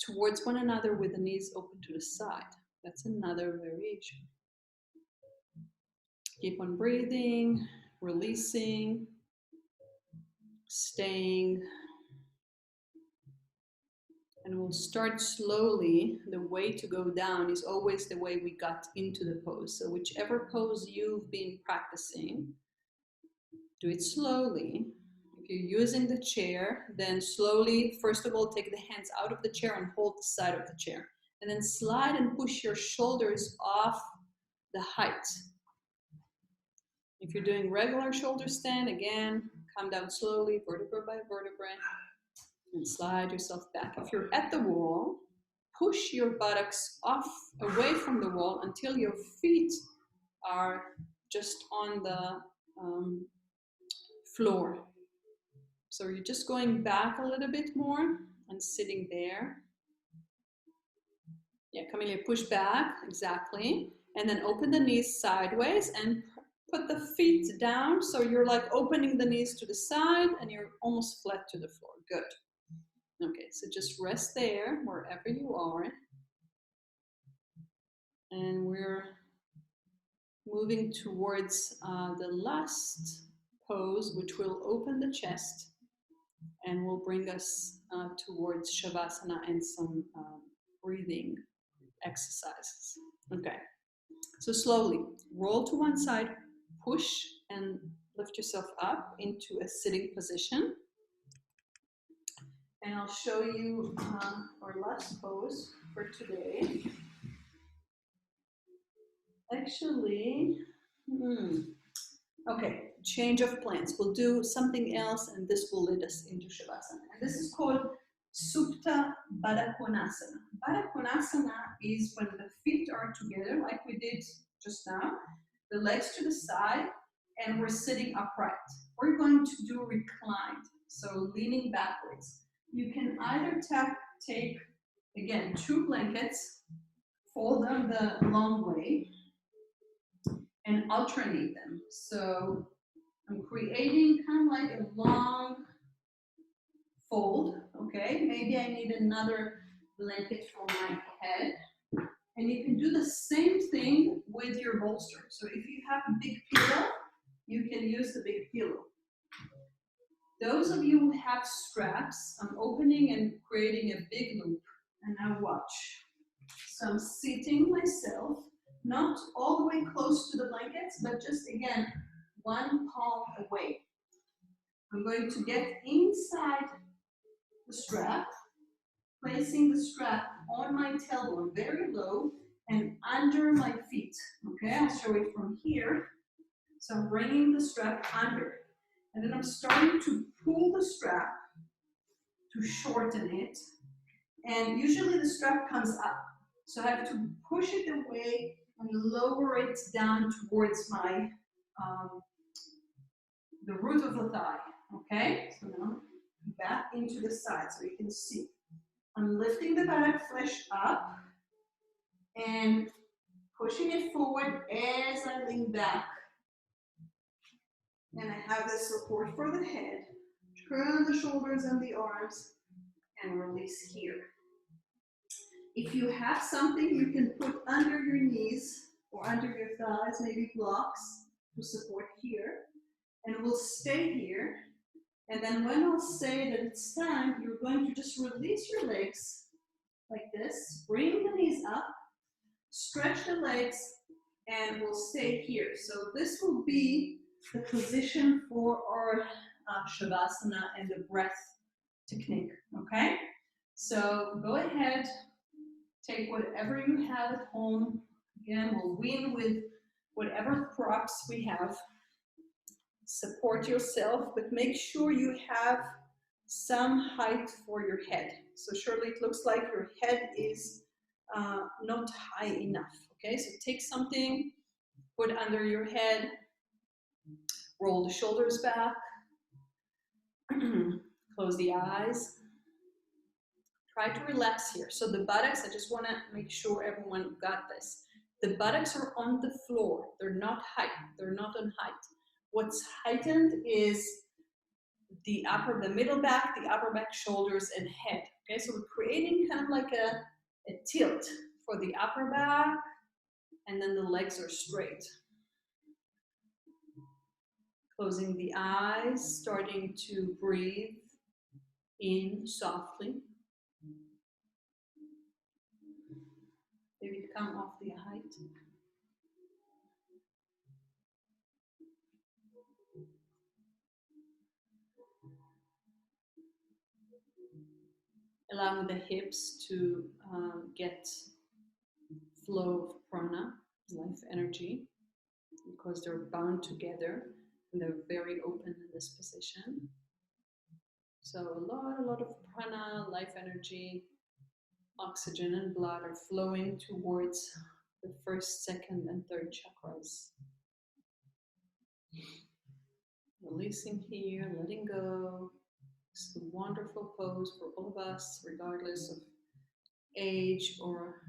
towards one another with the knees open to the side. That's another variation. Keep on breathing, releasing, staying. And we'll start slowly. The way to go down is always the way we got into the pose. So whichever pose you've been practicing, do it slowly. If you're using the chair, then slowly, first of all, take the hands out of the chair and hold the side of the chair. And then slide and push your shoulders off the height. If you're doing regular shoulder stand, again, come down slowly, vertebra by vertebra, and slide yourself back. If you're at the wall, push your buttocks off, away from the wall until your feet are just on the floor. So you're just going back a little bit more and sitting there. Yeah, Camille, push back, exactly. And then open the knees sideways and put the feet down. So you're like opening the knees to the side and you're almost flat to the floor. Good. Okay, so just rest there, wherever you are. And we're moving towards the last pose, which will open the chest and will bring us towards Shavasana and some breathing exercises. Okay, so slowly roll to one side, push and lift yourself up into a sitting position. And I'll show you our last pose for today. Actually, okay, change of plans. We'll do something else and this will lead us into Shavasana. And this is called Supta Baddha Konasana. Baddha Konasana is when the feet are together, like we did just now, the legs to the side, and we're sitting upright. We're going to do reclined, so leaning backwards. You can either take, again, 2 blankets, fold them the long way, and alternate them. So I'm creating kind of like a long fold, okay? Maybe I need another blanket for my head. And you can do the same thing with your bolster. So if you have a big pillow, you can use the big pillow. Those of you who have straps, I'm opening and creating a big loop. And now watch. So I'm seating myself, not all the way close to the blankets, but just again, one palm away. I'm going to get inside the strap, placing the strap on my tailbone very low and under my feet. Okay, I'll show it from here. So I'm bringing the strap under. And then I'm starting to pull the strap to shorten it. And usually the strap comes up. So I have to push it away and lower it down towards my, the root of the thigh. Okay, so now back into the side so you can see. I'm lifting the buttock flesh up and pushing it forward as I lean back. And I have this support for the head. Turn the shoulders and the arms and release here. If you have something you can put under your knees or under your thighs, maybe blocks to support here. And we'll stay here. And then when I'll say that it's time, you're going to just release your legs like this. Bring the knees up, stretch the legs, and we'll stay here. So this will be the position for our Shavasana and the breath technique, okay? So go ahead, take whatever you have at home. Again, we'll win with whatever props we have. Support yourself, but make sure you have some height for your head. So surely it looks like your head is not high enough, okay? So take something, put under your head, roll the shoulders back, close the eyes. Try to relax here. So the buttocks, I just want to make sure everyone got this. The buttocks are on the floor. They're not height. They're not on height. What's heightened is the middle back, the upper back, shoulders, and head. Okay, so we're creating kind of like a tilt for the upper back, and then the legs are straight. Closing the eyes, starting to breathe in softly. Maybe come off the height. Allowing the hips to get flow of prana, life energy, because they're bound together and they're very open in this position. So a lot of prana, life energy, oxygen and blood are flowing towards the first, second, and third chakras. Releasing here, letting go. It's a wonderful pose for all of us, regardless of age or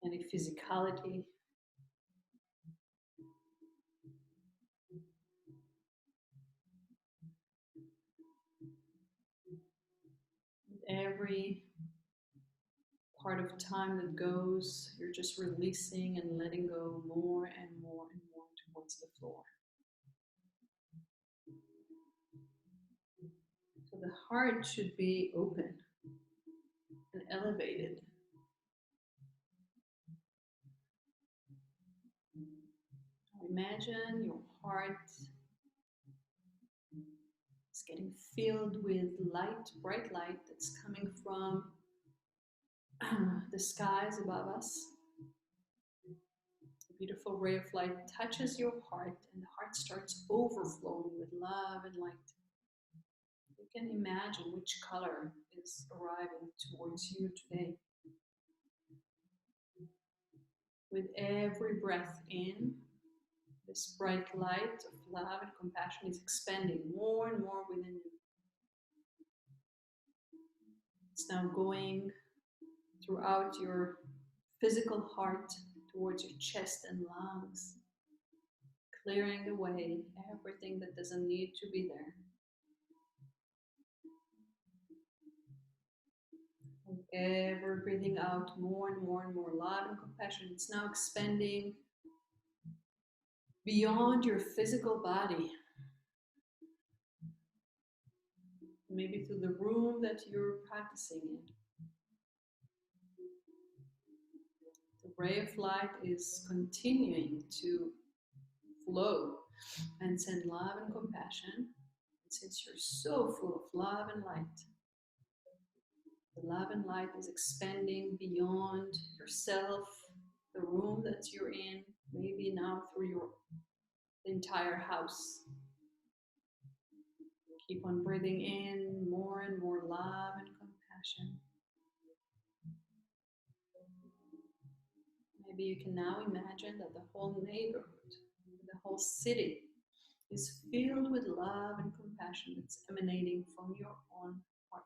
any physicality. Every part of time that goes, you're just releasing and letting go more and more and more towards the floor. So the heart should be open and elevated. Imagine your heart is getting filled with light, bright light that's coming from the skies above us. A beautiful ray of light touches your heart, and the heart starts overflowing with love and light. You can imagine which color is arriving towards you today. With every breath in, this bright light of love and compassion is expanding more and more within you. It's now going throughout your physical heart towards your chest and lungs, clearing away everything that doesn't need to be there. Ever breathing out more and more and more love and compassion. It's now expanding beyond your physical body. Maybe through the room that you're practicing in. The ray of light is continuing to flow and send love and compassion. And since you're so full of love and light, the love and light is expanding beyond yourself, the room that you're in, maybe now through the entire house. Keep on breathing in more and more love and compassion. Maybe you can now imagine that the whole neighborhood, the whole city is filled with love and compassion that's emanating from your own heart.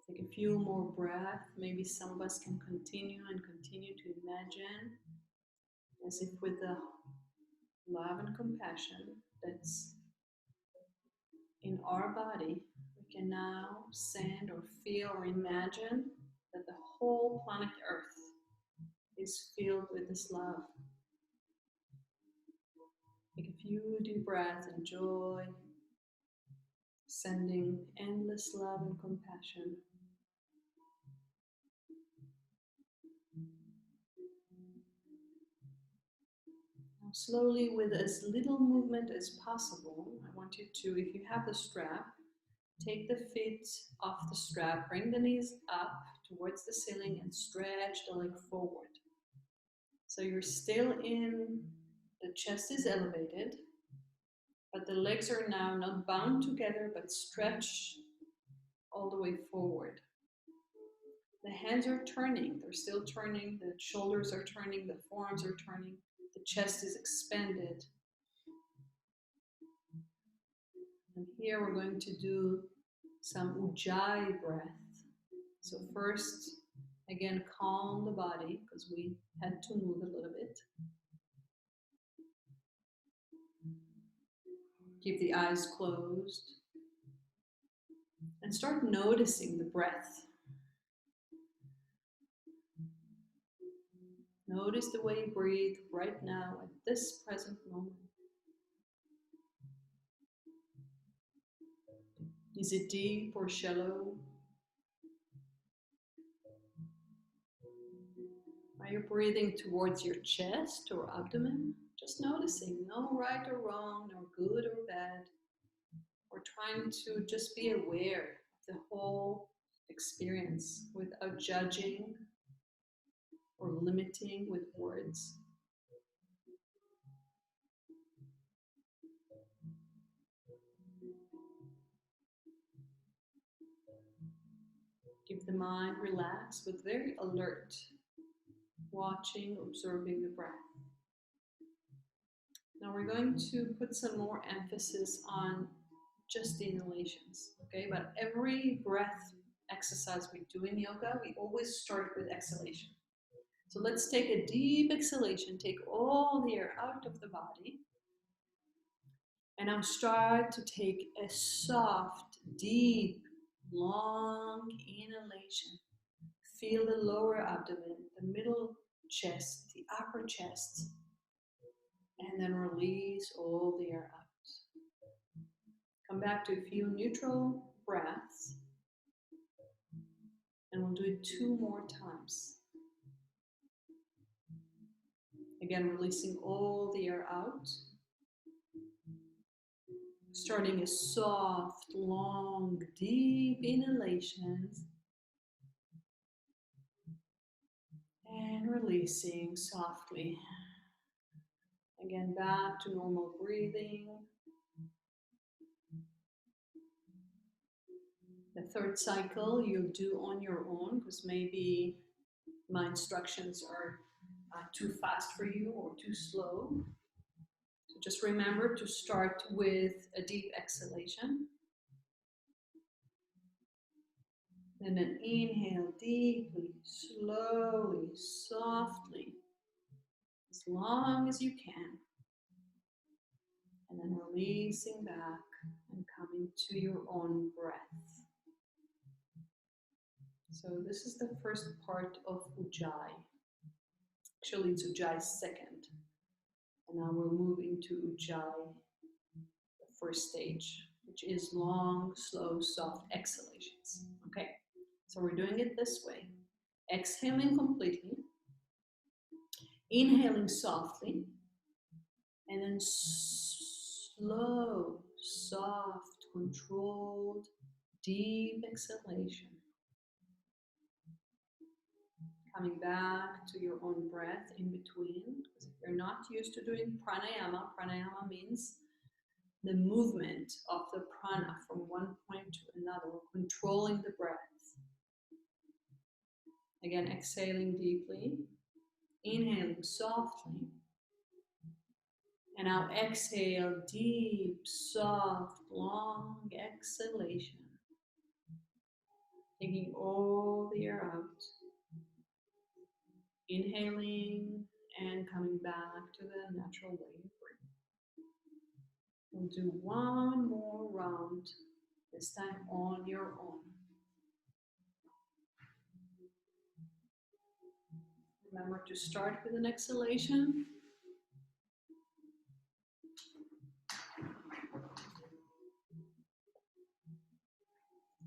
Take a few more breaths. Maybe some of us can continue to imagine as if with the love and compassion that's in our body, we can now send or feel or imagine that the whole planet Earth is filled with this love. Take a few deep breaths, enjoy sending endless love and compassion. Now slowly, with as little movement as possible, I want you to, if you have the strap, take the feet off the strap, bring the knees up towards the ceiling and stretch the leg forward. So you're still in, the chest is elevated, but the legs are now not bound together, but stretched all the way forward. The hands are turning, they're still turning, the shoulders are turning, the forearms are turning, the chest is expanded. And here we're going to do some Ujjayi breath. So first, again, calm the body because we had to move a little bit. Keep the eyes closed and start noticing the breath. Notice the way you breathe right now at this present moment. Is it deep or shallow? Are you breathing towards your chest or abdomen? Just noticing, no right or wrong, no good or bad. We're trying to just be aware of the whole experience without judging or limiting with words. Keep the mind relaxed but very alert, watching, observing the breath. Now we're going to put some more emphasis on just the inhalations, okay? But every breath exercise we do in yoga, we always start with exhalation. So let's take a deep exhalation, take all the air out of the body, and now start to take a soft, deep, long inhalation. Feel the lower abdomen, the middle chest, the upper chest, and then release all the air out. Come back to a few neutral breaths, and we'll do it 2 more times. Again, releasing all the air out. Starting a soft, long, deep inhalations, and releasing softly. Again, back to normal breathing. The third cycle you'll do on your own, because maybe my instructions are too fast for you or too slow. So just remember to start with a deep exhalation. And then inhale deeply, slowly, softly, as long as you can. And then releasing back and coming to your own breath. So this is the first part of Ujjayi. Actually, it's Ujjayi second. And now we'll move into Ujjayi, the first stage, which is long, slow, soft exhalations. Okay, so we're doing it this way. Exhaling completely, inhaling softly, and then slow, soft, controlled, deep exhalation. Coming back to your own breath in between. Because if you're not used to doing pranayama, pranayama means the movement of the prana from one point to another, controlling the breath. Again, exhaling deeply, inhaling softly, and now exhale, deep, soft, long exhalation. Taking all the air out. Inhaling and coming back to the natural way of breathing. We'll do one more round, this time on your own. Remember to start with an exhalation.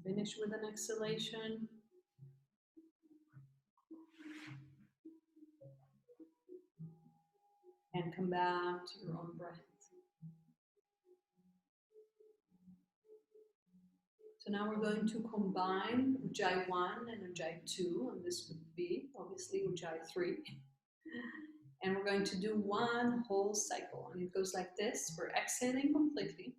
Finish with an exhalation. And come back to your own breath. So now we're going to combine Ujjayi 1 and Ujjayi 2, and this would be obviously Ujjayi 3. And we're going to do one whole cycle, and it goes like this. We're exhaling completely,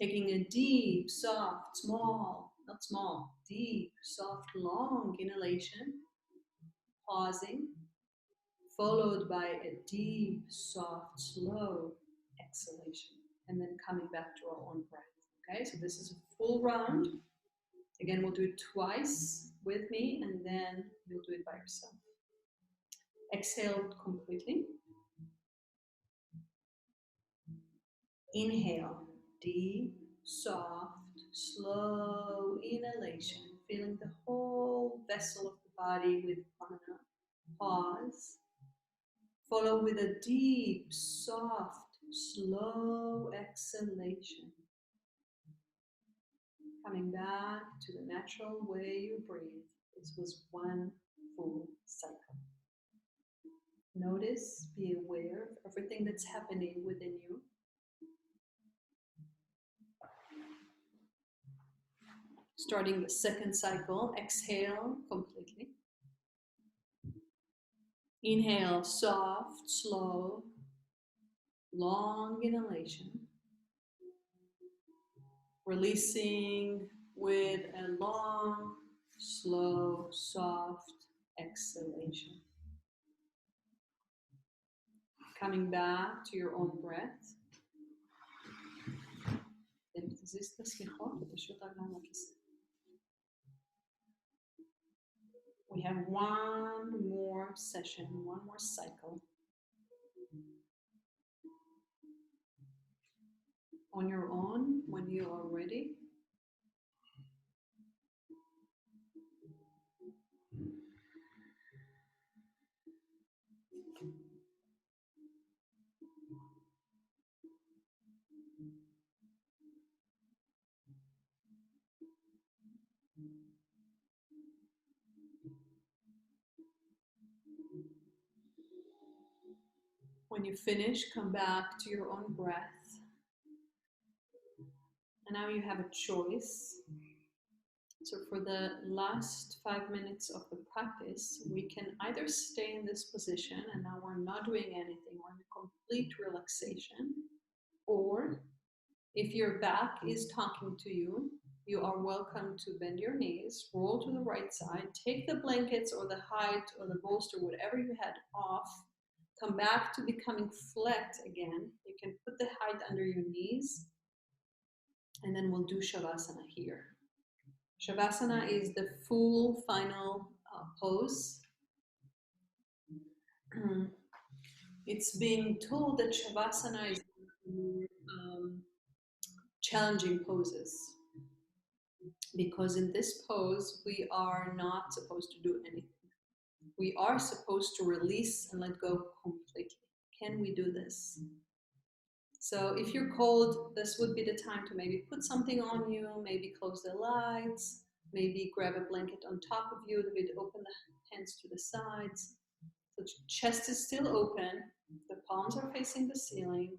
taking a deep, soft, not small, deep, soft, long inhalation, pausing, followed by a deep, soft, slow exhalation, and then coming back to our own breath. Okay, so this is a full round. Again, we'll do it twice with me, and then you'll do it by yourself. Exhale completely. Inhale, deep, soft, slow inhalation, feeling the whole vessel of the body with prana. Pause. Follow with a deep, soft, slow exhalation. Coming back to the natural way you breathe. This was one full cycle. Notice, be aware of everything that's happening within you. Starting the second cycle, exhale completely. Inhale, soft, slow, long inhalation. Releasing with a long, slow, soft exhalation. Coming back to your own breath. We have one more session, one more cycle. On your own, when you are ready, when you finish, come back to your own breath. And now you have a choice. So for the last 5 minutes of the practice, we can either stay in this position and now we're not doing anything, we're in complete relaxation, or if your back is talking to you, you are welcome to bend your knees, roll to the right side, take the blankets or the height or the bolster, whatever you had off, come back to becoming flat again. You can put the height under your knees, and then we'll do Shavasana here. Shavasana is the full final pose. It's being told that Shavasana is challenging poses, because in this pose we are not supposed to do anything. We are supposed to release and let go completely. Can we do this? So if you're cold, this would be the time to maybe put something on you, maybe close the lights, maybe grab a blanket on top of you, maybe open the hands to the sides. The chest is still open, the palms are facing the ceiling,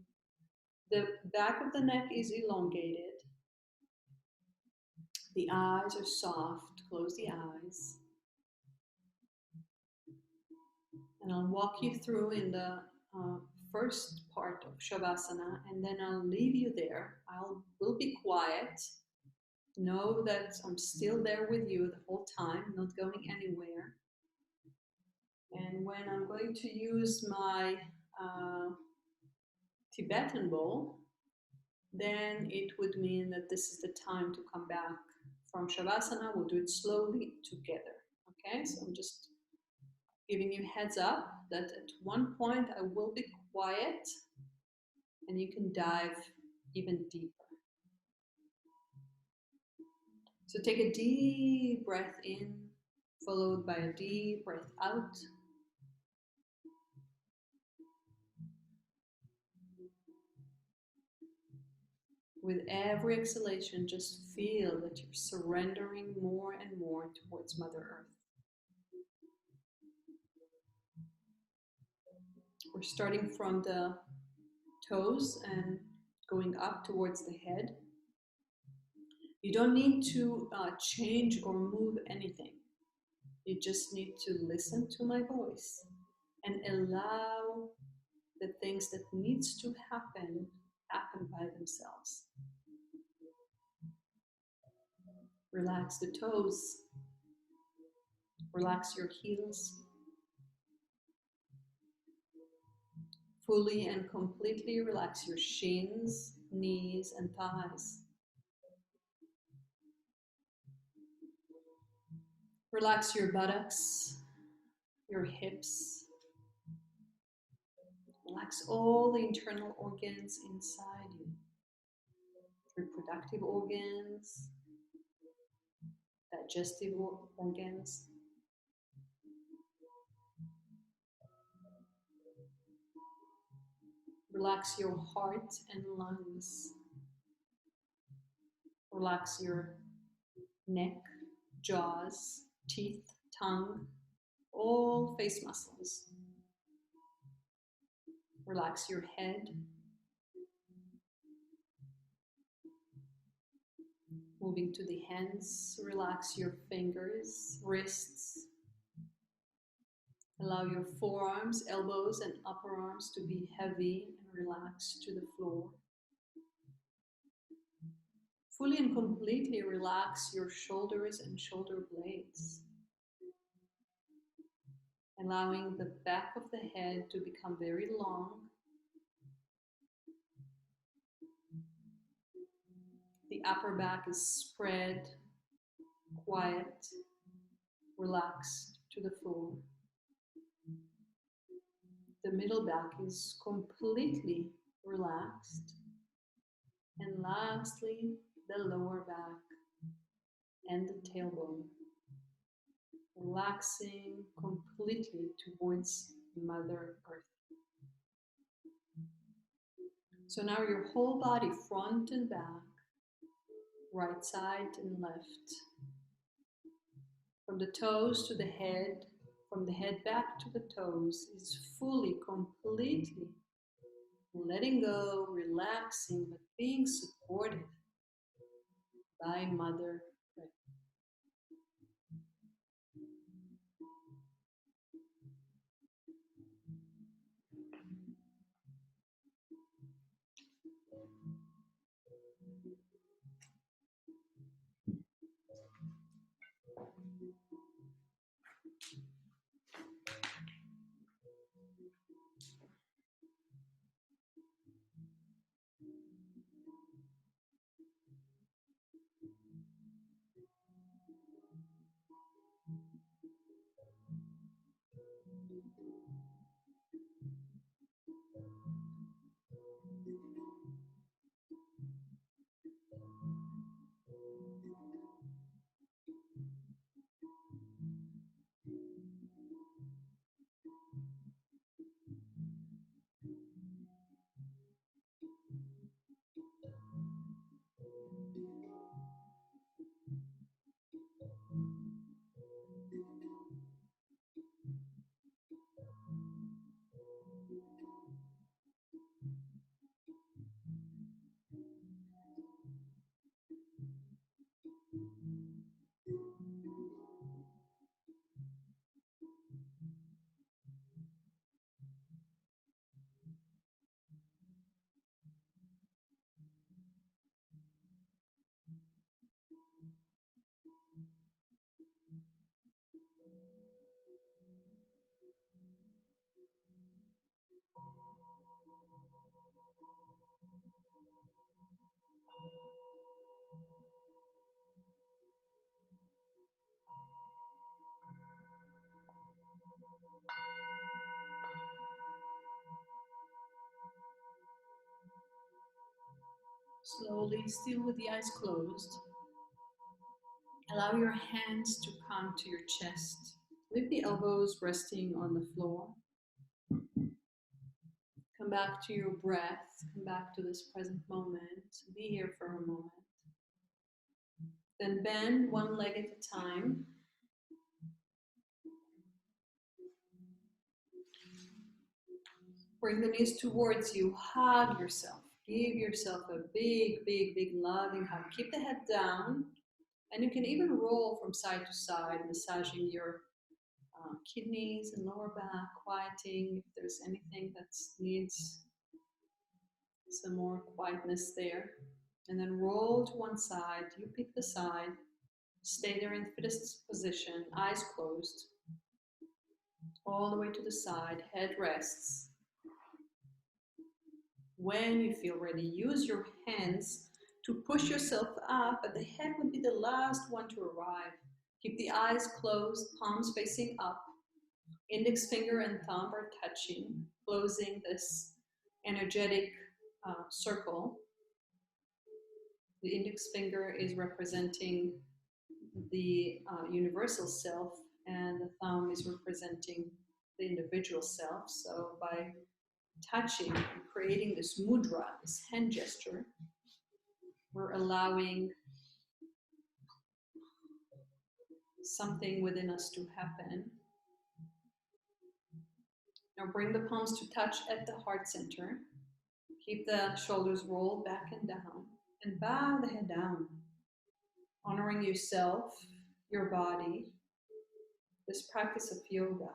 the back of the neck is elongated, the eyes are soft, close the eyes. And I'll walk you through in the first part of Shavasana, and then I'll leave you there. Will be quiet. Know that I'm still there with you the whole time, not going anywhere. And when I'm going to use my Tibetan bowl, then it would mean that this is the time to come back from Shavasana. We'll do it slowly together. Okay, so I'm just giving you heads up that at one point I will be quiet and you can dive even deeper. So take a deep breath in, followed by a deep breath out. With every exhalation, just feel that you're surrendering more and more towards Mother Earth. We're starting from the toes and going up towards the head. You don't need to change or move anything. You just need to listen to my voice and allow the things that needs to happen by themselves. Relax the toes. Relax your heels. Fully and completely relax your shins, knees, and thighs. Relax your buttocks, your hips. Relax all the internal organs inside you. Reproductive organs, digestive organs. Relax your heart and lungs. Relax your neck, jaws, teeth, tongue, all face muscles. Relax your head. Moving to the hands, relax your fingers, wrists. Allow your forearms, elbows, and upper arms to be heavy and relaxed to the floor. Fully and completely relax your shoulders and shoulder blades, allowing the back of the head to become very long. The upper back is spread, quiet, relaxed to the floor. The middle back is completely relaxed. And lastly, the lower back and the tailbone, relaxing completely towards Mother Earth. So now your whole body, front and back, right side and left, from the toes to the head, from the head back to the toes, is fully, completely letting go, relaxing, but being supported by Mother Earth. Slowly, still with the eyes closed, allow your hands to come to your chest. Leave the elbows resting on the floor. Come back to your breath. Come back to this present moment. Be here for a moment. Then bend one leg at a time. Bring the knees towards you. Hug yourself. Give yourself a big, big, big loving hug. Keep the head down. And you can even roll from side to side, massaging your kidneys and lower back, quieting if there's anything that needs some more quietness there. And then roll to one side. You pick the side. Stay there in fittest position, eyes closed. All the way to the side, head rests. When you feel ready, use your hands to push yourself up, but the head would be the last one to arrive. Keep the eyes closed, palms facing up. Index finger and thumb are touching, closing this energetic circle. The index finger is representing the universal self, and the thumb is representing the individual self. So by touching and creating this mudra, this hand gesture, we're allowing something within us to happen. Now bring the palms to touch at the heart center. Keep the shoulders rolled back and down, and bow the head down, honoring yourself, your body, this practice of yoga,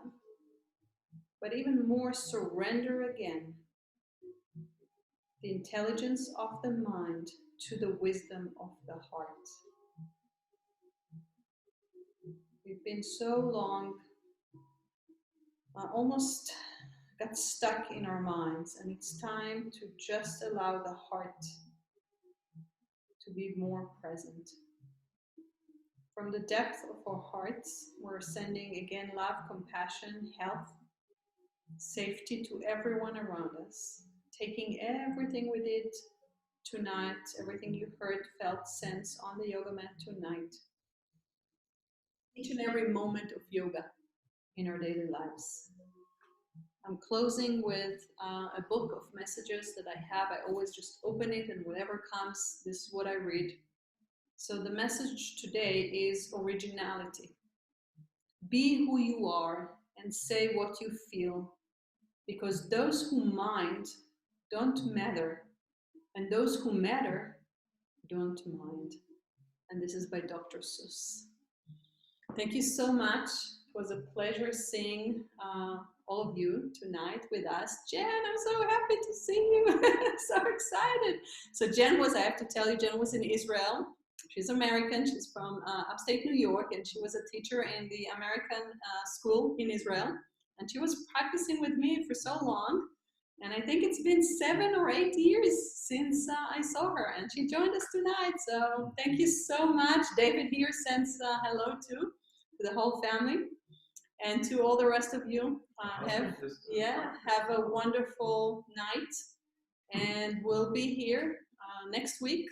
but even more surrender again the intelligence of the mind to the wisdom of the heart. We've been so long, almost got stuck in our minds, and it's time to just allow the heart to be more present. From the depth of our hearts, we're sending again love, compassion, health, safety to everyone around us, taking everything we did tonight, everything you heard, felt, sensed on the yoga mat tonight, each and every moment of yoga in our daily lives. I'm closing with a book of messages that I have. I always just open it, and whatever comes, this is what I read. So the message today is originality. Be who you are and say what you feel, because those who mind don't matter, and those who matter don't mind. And this is by Dr. Seuss. Thank you so much. It was a pleasure seeing all of you tonight with us. Jen, I'm so happy to see you. So excited. So Jen was, I have to tell you, Jen was in Israel. She's American. She's from upstate New York, and she was a teacher in the American school in Israel. And she was practicing with me for so long. And I think it's been 7 or 8 years since I saw her, and she joined us tonight. So thank you so much. David here sends hello to the whole family, and to all the rest of you. Have a wonderful night, and we'll be here next week,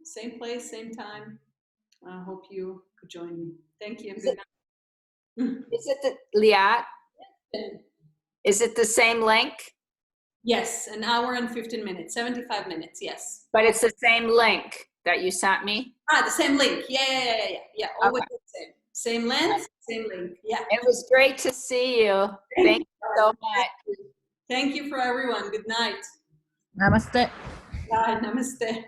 same place, same time. I hope you could join me. Thank you. Good night. Is it the Liat? Is it the same link? Yes, an hour and 15 minutes, 75 minutes, yes. But it's the same link that you sent me? The same link. Yeah. Always the same. Same length, same link. Yeah. It was great to see you. Thank you so much. Thank you for everyone. Good night. Namaste. Bye. Namaste.